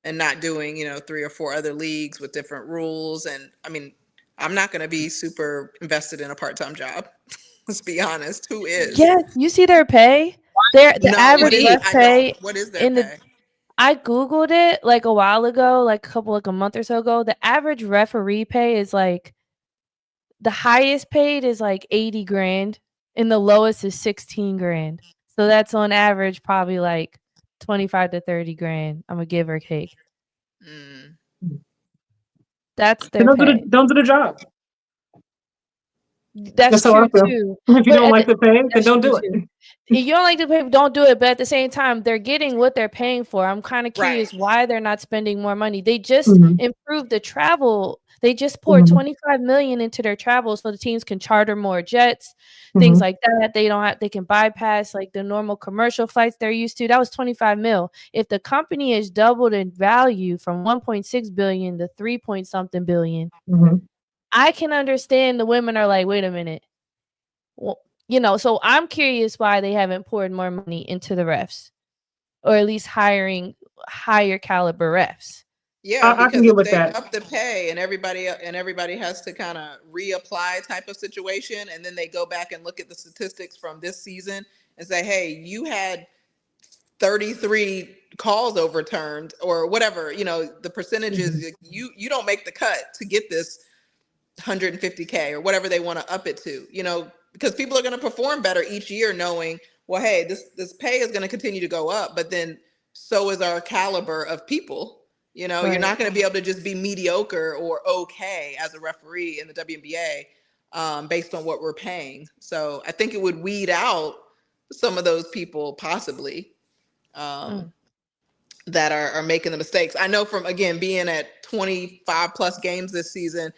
And not doing, 3 or 4 other leagues with different rules. And I mean, I'm not going to be super invested in a part-time job. Let's be honest. Who is? Yes, you see their pay? The average ref pay. What is their pay? I Googled it like a while ago, like a month or so ago. The average referee pay is like, the highest paid is like 80 grand and the lowest is 16 grand. So that's on average probably like 25 to 30 grand. I'm a give or take. That's their pay. Don't do the job. That's true too. If you don't like the pay, then don't do it. If you don't like the pay, don't do it. But at the same time, they're getting what they're paying for. I'm kind of curious why they're not spending more money. They just improved the travel. They just poured $25 million into their travel so the teams can charter more jets, things like that. They can bypass like the normal commercial flights they're used to. That was $25 million. If the company is doubled in value from 1.6 billion to 3 point something billion, I can understand the women are like, wait a minute. Well, so I'm curious why they haven't poured more money into the refs, or at least hiring higher caliber refs. Yeah, because if they up the pay and everybody has to kind of reapply type of situation, and then they go back and look at the statistics from this season and say, hey, you had 33 calls overturned or whatever, the percentages, you don't make the cut to get this 150K or whatever they want to up it to, because people are going to perform better each year knowing, well, hey, this pay is going to continue to go up, but then so is our caliber of people. You're not going to be able to just be mediocre or okay as a referee in the WNBA based on what we're paying. So I think it would weed out some of those people possibly that are making the mistakes. I know from, again, being at 25 plus games this season,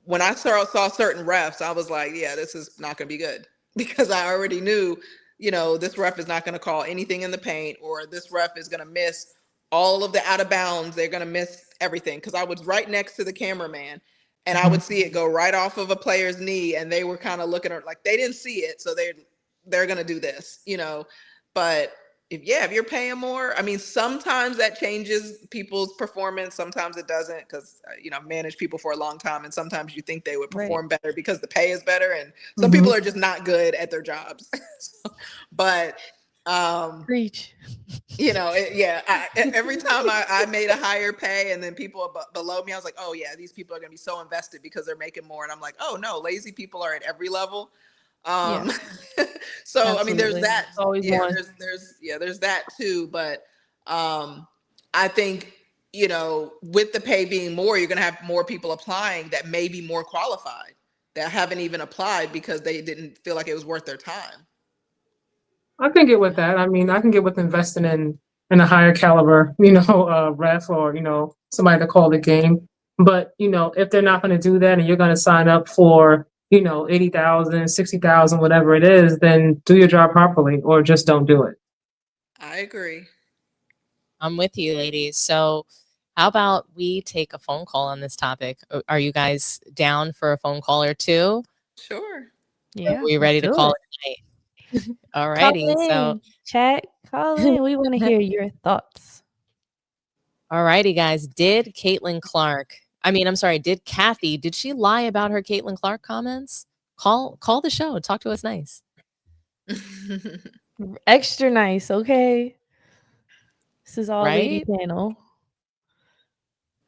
when I saw certain refs, I was like, yeah, this is not going to be good, because I already knew, this ref is not going to call anything in the paint, or this ref is going to miss all of the out of bounds. They're going to miss everything. Because I was right next to the cameraman, and I would see it go right off of a player's knee, and they were kind of looking at it like they didn't see it, so they're going to do this, But if you're paying more, I mean, sometimes that changes people's performance. Sometimes it doesn't, because, I've managed people for a long time, and sometimes you think they would perform better because the pay is better. And some people are just not good at their jobs. But, preach. Every time I made a higher pay and then people below me, I was like, oh yeah, these people are going to be so invested because they're making more. And I'm like, oh no, lazy people are at every level. So absolutely. I mean, there's that. There's that too. But I think, with the pay being more, you're going to have more people applying that may be more qualified, that haven't even applied because they didn't feel like it was worth their time. I can get with that. I mean, I can get with investing in a higher caliber, ref or, somebody to call the game. But, if they're not going to do that and you're going to sign up for, 80,000, 60,000, whatever it is, then do your job properly or just don't do it. I agree. I'm with you, ladies. So how about we take a phone call on this topic? Are you guys down for a phone call or two? Sure. Yeah. Are we ready to call it tonight? All righty. So chat, call in. We want to hear your thoughts. All righty, guys. Did Kathy, did she lie about her Caitlin Clark comments? Call the show. Talk to us nice. Extra nice, okay? This is all lady Right? panel.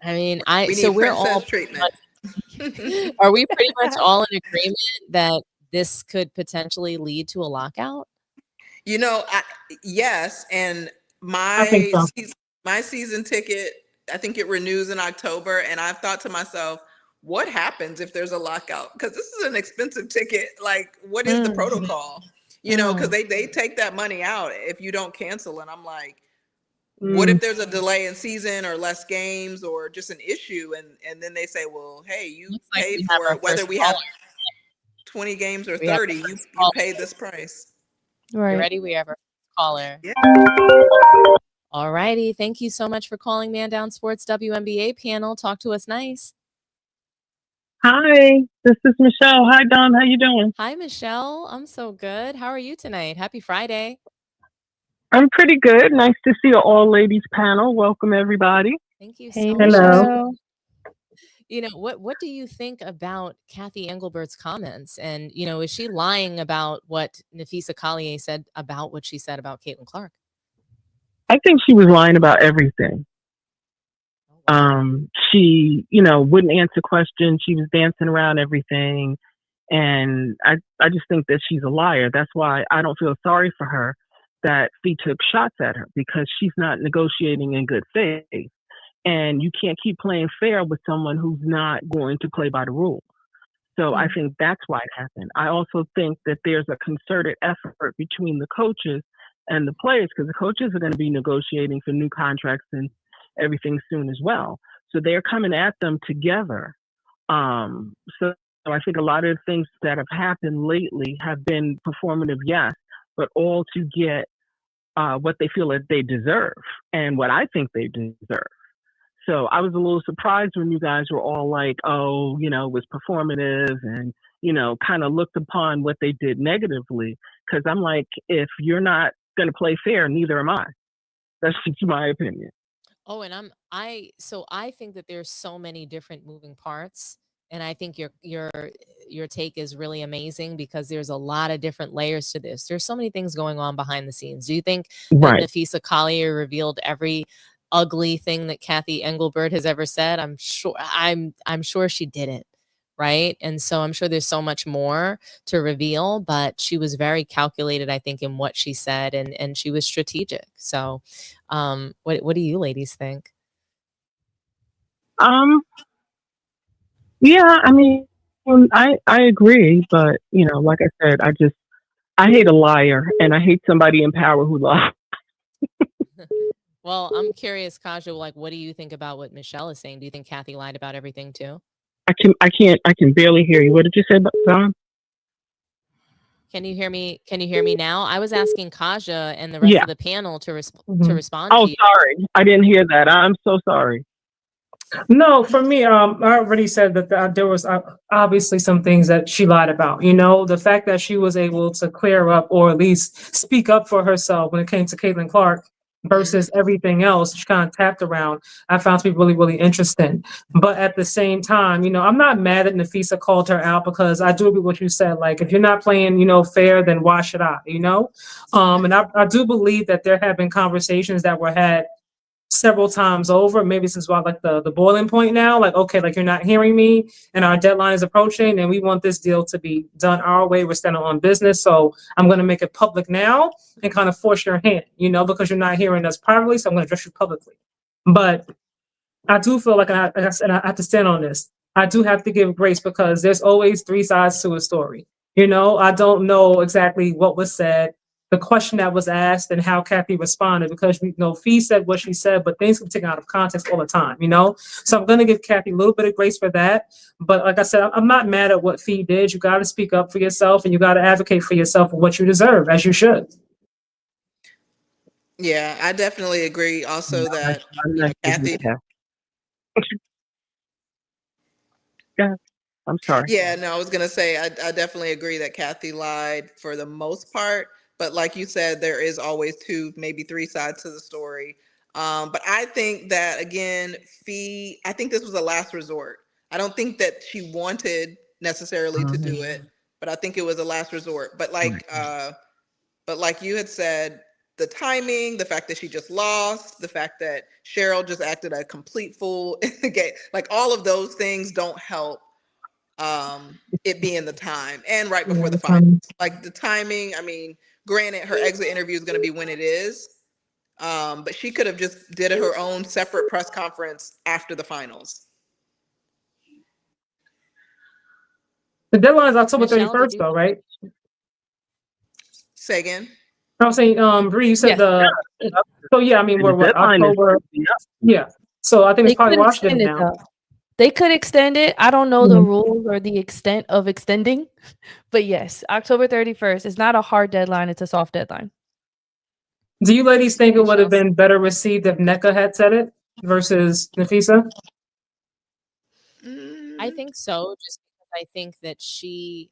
I mean, we're all treatment. Are we pretty much all in agreement that this could potentially lead to a lockout? Yes, and my season ticket I think it renews in October. And I've thought to myself, what happens if there's a lockout? Because this is an expensive ticket. Like, what is the protocol? You know, because they take that money out if you don't cancel. And I'm like, what if there's a delay in season or less games or just an issue? And then they say, well, hey, you paid for it, whether we have 20 games or 30, you paid this price. Right. You ready? We have our caller. Yeah. All righty. Thank you so much for calling Man Down Sports WNBA panel. Talk to us nice. Hi, this is Michelle. Hi, Don. How you doing? Hi, Michelle. I'm so good. How are you tonight? Happy Friday. I'm pretty good. Nice to see an all-ladies panel. Welcome, everybody. Thank you Hey, so much. Michelle. You know, what do you think about Kathy Engelbert's comments? And, you know, is she lying about what Nafisa Collier said about what she said about Caitlin Clark? I think she was lying about everything. She, wouldn't answer questions. She was dancing around everything. And I just think that she's a liar. That's why I don't feel sorry for her that Fee took shots at her, because she's not negotiating in good faith. And you can't keep playing fair with someone who's not going to play by the rules. So I think that's why it happened. I also think that there's a concerted effort between the coaches and the players, because the coaches are going to be negotiating for new contracts and everything soon as well. So they're coming at them together. So I think a lot of the things that have happened lately have been performative, yes, but all to get what they feel that they deserve and what I think they deserve. So I was a little surprised when you guys were all like, oh, it was performative and, kind of looked upon what they did negatively. Because I'm like, if you're not going to play fair, neither am I. That's just my opinion. Oh, and I think that there's so many different moving parts. And I think your take is really amazing, because there's a lot of different layers to this. There's so many things going on behind the scenes. Do you think that Nafisa Collier revealed every ugly thing that Kathy Engelbert has ever said? I'm sure she didn't, right? And so I'm sure there's so much more to reveal, but she was very calculated, I think, in what she said, and she was strategic. So what do you ladies think? Yeah, I mean, I agree, but like I said, I hate a liar, and I hate somebody in power who lies. Well, I'm curious, Kaja, like, what do you think about what Michelle is saying? Do you think Kathy lied about everything too? I can barely hear you. What did you say, Don? Can you hear me? Can you hear me now? I was asking Kaja and the rest of the panel to respond Oh, to you. sorry. I didn't hear that. I'm so sorry. No, for me, I already said that there was obviously some things that she lied about. The fact that she was able to clear up or at least speak up for herself when it came to Caitlin Clark versus everything else, she kind of tapped around. I found to be really, really interesting. But at the same time, I'm not mad that Nafisa called her out, because I do agree with what you said. Like, if you're not playing, fair, then why should I? And I do believe that there have been conversations that were had several times over. Maybe this is why, like, the boiling point now, like, okay, like, you're not hearing me and our deadline is approaching and we want this deal to be done our way. We're standing on business. So I'm going to make it public now and kind of force your hand, because you're not hearing us privately. So I'm going to address you publicly. But I do feel like, I have to stand on this. I do have to give grace, because there's always three sides to a story. I don't know exactly what was said, the question that was asked, and how Kathy responded, because Fee said what she said, but things can be taken out of context all the time, So I'm going to give Kathy a little bit of grace for that. But like I said, I'm not mad at what Fee did. You got to speak up for yourself, and you got to advocate for yourself for what you deserve, as you should. Yeah, I definitely agree. Also, that Kathy. Yeah, I'm sorry. Yeah, no, I was gonna say I definitely agree that Kathy lied for the most part, but like you said, there is always two, maybe three sides to the story. But I think that, again, I think this was a last resort. I don't think that she wanted necessarily to do it, but I think it was a last resort. But like you had said, the timing, the fact that she just lost, the fact that Cheryl just acted a complete fool in the game, like, all of those things don't help it being the time and right before the finals. Like, the timing, I mean, granted, her exit interview is going to be when it is, But she could have just did her own separate press conference after the finals. The deadline is October Michelle, 31st, though, right? Say again. I was saying, Bree, you said Yes. so yeah, I mean, And the we're deadline is October? coming up. Yeah. So I think They it's probably could Washington extend it now. though. They could extend it. I don't know the Mhm. rules or the extent of extending, but yes, October 31st is not a hard deadline. It's a soft deadline. Do you ladies think it would have Michelle's- been better received if Nneka had said it versus Nafisa? I think so, just because I think that she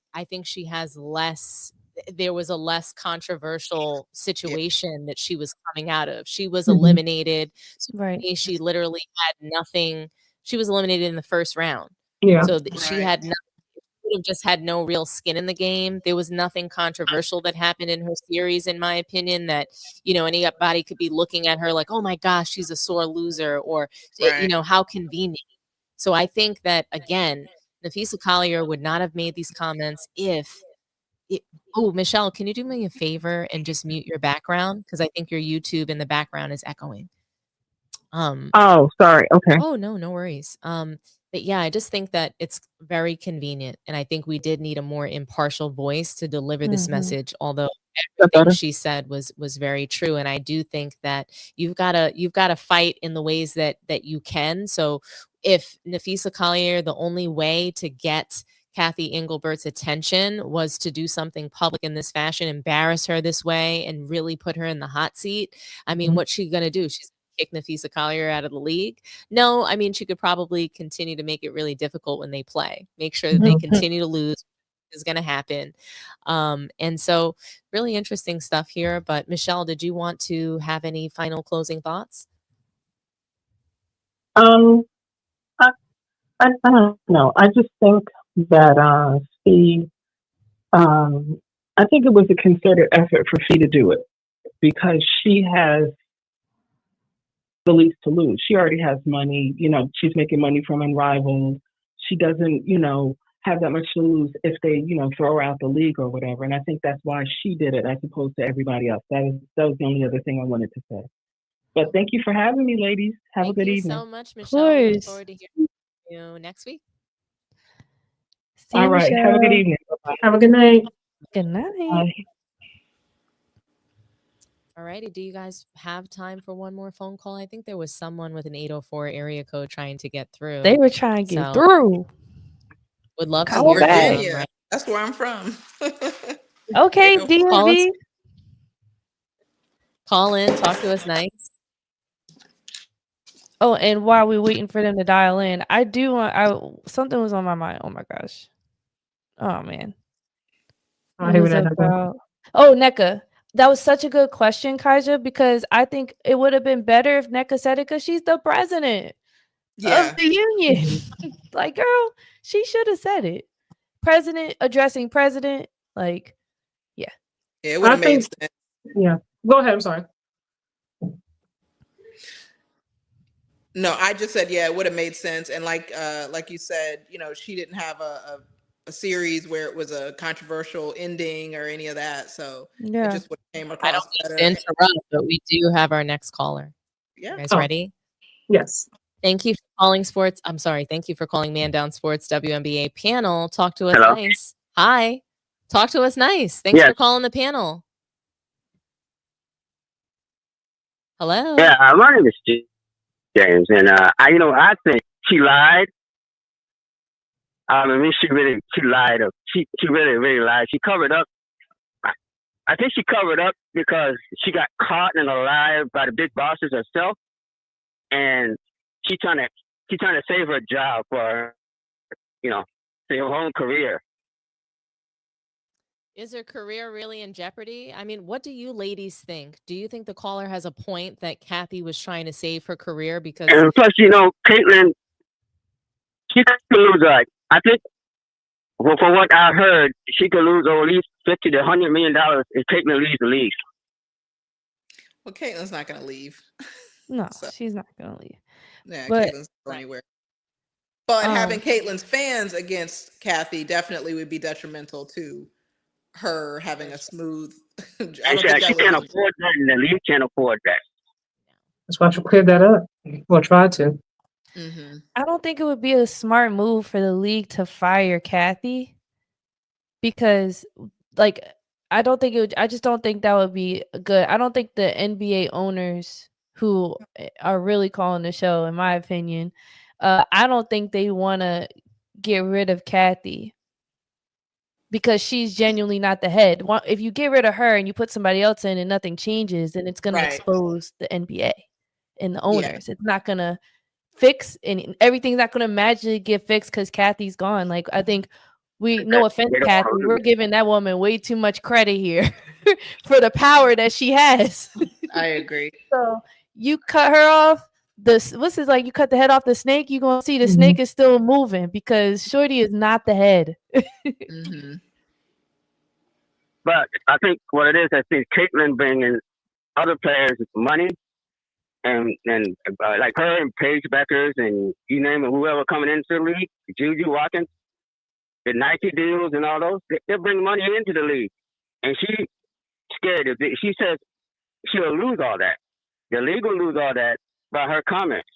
has less there was a less controversial situation that she was coming out of. She was Mhm. eliminated. So for Right. me, she literally had nothing. She was eliminated in the first round. Yeah. So she had Right. nothing. She would have just had no real skin in the game. There was nothing controversial that happened in her series, in my opinion, that, anybody could be looking at her like, oh my gosh, she's a sore loser, or, Right. how convenient. So I think that, again, Nafisa Collier would not have made these comments if oh, Michelle, can you do me a favor and just mute your background? Because I think your YouTube in the background is echoing. Oh, sorry. Okay. Oh, no worries. But yeah, I just think that it's very convenient, and I think we did need a more impartial voice to deliver this Mhm. message, although That's everything better. she said was very true, and I do think that you've gotta fight in the ways that you can. So if Nafisa Collier, the only way to get Kathy Englebert's attention was to do something public in this fashion, embarrass her this way, and really put her in the hot seat, I mean, Mhm. what's she gonna do? She's kick Nafisa Collier out of the league? No, I mean, she could probably continue to make it really difficult when they play. Make sure that they Mhm. continue to lose is going to happen. And so really interesting stuff here. But Michelle, did you want to have any final closing thoughts? Um, I don't know. I just think that Fee, I think it was a concerted effort for Fee to do it because she has the least to lose. She already has money. She's making money from Unrivaled. She doesn't, have that much to lose if they, throw her out the league or whatever. And I think that's why she did it as opposed to everybody else. That was the only other thing I wanted to say. But thank you for having me, ladies. Have a Thank good you evening. so much, Of Michelle. We look course. forward to hearing from you next week. See All you, right. Have a good Michelle. evening. Bye-bye. Have a good night. Good night. Bye. All righty. Do you guys have time for one more phone call? I think there was someone with an 804 area code trying to get through. They were trying to get So through. would love to Call hear from back. them, Virginia. right? That's where I'm from. Okay, Call Call us, DMV. call in, talk to us nice. Oh, and while we're waiting for them to dial in, I do want. Something was on my mind. Oh my gosh. Oh man. I It hate when was that happens. about. Oh, NECA. That was such a good question, Kaija, because I think it would have been better if NECA said it because she's the president Yeah. of the union. Mhm. Like, girl, she should have said it. President addressing president. Like, Yeah, it would I have made think, sense. yeah. Go ahead. I'm sorry. No, I just said yeah, it would have made sense. And like you said, she didn't have a series where it was a controversial ending or any of that. So it yeah. just would have came I across don't mean to better. interrupt, but we do have our next caller. Yeah. You guys Oh, ready? yes. Thank you for calling sports. I'm sorry. Thank you for calling Man Down Sports WNBA panel. Talk to us Hello? nice. Hi. Talk to us nice. Thanks Yes. for calling the panel. Hello. Yeah, my name is James, and I think she lied. I mean, she lied. She really lied. She covered up. I think she covered up because she got caught in a lie by the big bosses herself, and she trying to save her job for her own career. Is her career really in jeopardy? I mean, what do you ladies think? Do you think the caller has a point that Kathy was trying to save her career because And plus, Caitlyn, she could lose I think. Well, from what I heard, she could lose at least $50 to $100 million if Caitlyn leaves the league. Well, Caitlin's not going to leave. No, So she's not gonna leave. yeah, But Caitlin's not going anywhere. But having Caitlin's fans against Kathy definitely would be detrimental to her having a smooth. I don't think She that can't would be. afford that, and the league can't afford that. That's why she cleared that up. Or tried to. I don't think it would be a smart move for the league to fire Kathy because, like, I just don't think that would be good. I don't think the NBA owners who are really calling the show, in my opinion, I don't think they want to get rid of Kathy because she's genuinely not the head. If you get rid of her and you put somebody else in and nothing changes, then it's going to expose the NBA and the owners. It's not going to fix, and everything's not going to magically get fixed because Kathy's gone. Like, I think no offense, Kathy, we're giving that woman way too much credit here for the power that she has. I agree. So you cut her off. You cut the head off the snake, you're gonna see the snake is still moving because Shorty is not the head. But I think what it is, I think Caitlin bringing other players money, and like her and Paige Beckers and you name it, whoever coming into the league, Juju Watkins, the Nike deals and all those, they bring money into the league, and she scared. She says she'll lose all that. The league will lose all that by her comments.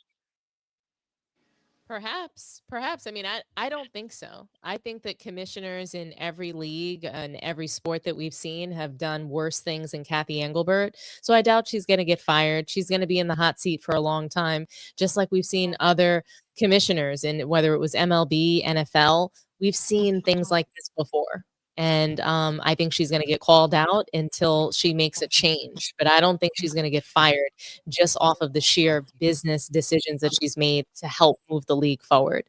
Perhaps. I mean, I don't think so. I think that commissioners in every league and every sport that we've seen have done worse things than Kathy Engelbert. So I doubt she's going to get fired. She's going to be in the hot seat for a long time, just like we've seen other commissioners, and whether it was MLB, NFL, we've seen things like this before. And I think she's going to get called out until she makes a change. But I don't think she's going to get fired just off of the sheer business decisions that she's made to help move the league forward.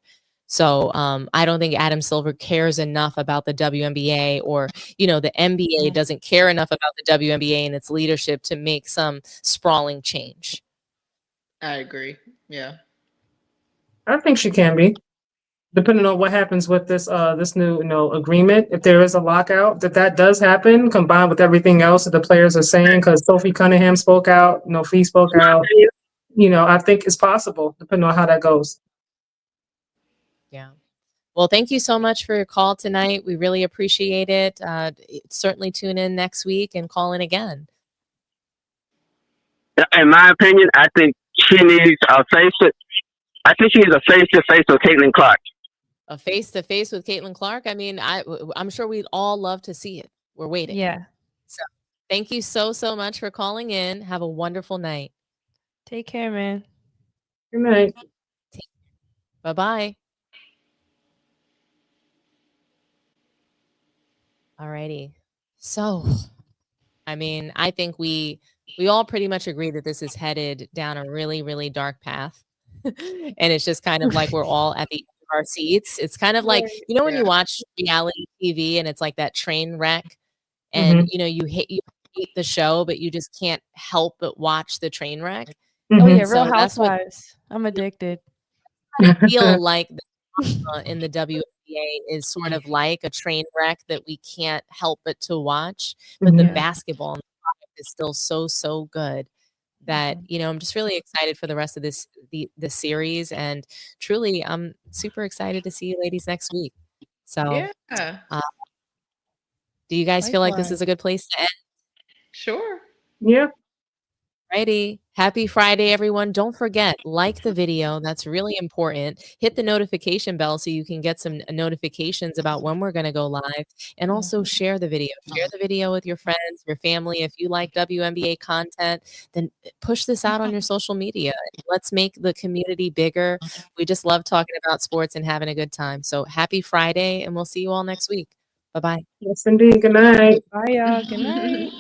So I don't think Adam Silver cares enough about the WNBA, or, the NBA doesn't care enough about the WNBA and its leadership to make some sprawling change. I agree. Yeah. I think she can be. Depending on what happens with this new agreement, if there is a lockout, that does happen, combined with everything else that the players are saying, because Sophie Cunningham spoke out, Fee spoke out. I think it's possible, depending on how that goes. Yeah. Well, thank you so much for your call tonight. We really appreciate it. Certainly tune in next week and call in again. In my opinion, I think she needs a face-to-face with Caitlin Clark. A face-to-face with Caitlin Clark? I mean, I'm sure we'd all love to see it. We're waiting. Yeah. So thank you so much for calling in. Have a wonderful night. Take care, man. Good night. Bye-bye. Alrighty. So, I mean, I think we all pretty much agree that this is headed down a really, really dark path. And it's just kind of like we're all at the end of our seats. It's kind of like, when you watch reality TV and it's like that train wreck, and you hate the show, but you just can't help but watch the train wreck. Oh yeah, So Real that's what Housewives. I'm addicted. I feel like in the WNBA is sort of like a train wreck that we can't help but to watch. But the basketball is still so good that I'm just really excited for the rest of the series, and truly I'm super excited to see you ladies next week. So do you guys feel like this is a good place to end? Sure. Yeah. Righty. Happy Friday, everyone. Don't forget, like the video. That's really important. Hit the notification bell so you can get some notifications about when we're going to go live. And also share the video. Share the video with your friends, your family. If you like WNBA content, then push this out on your social media. Let's make the community bigger. We just love talking about sports and having a good time. So happy Friday, and we'll see you all next week. Bye-bye. Yes, indeed. Good night. Bye, y'all. Good night.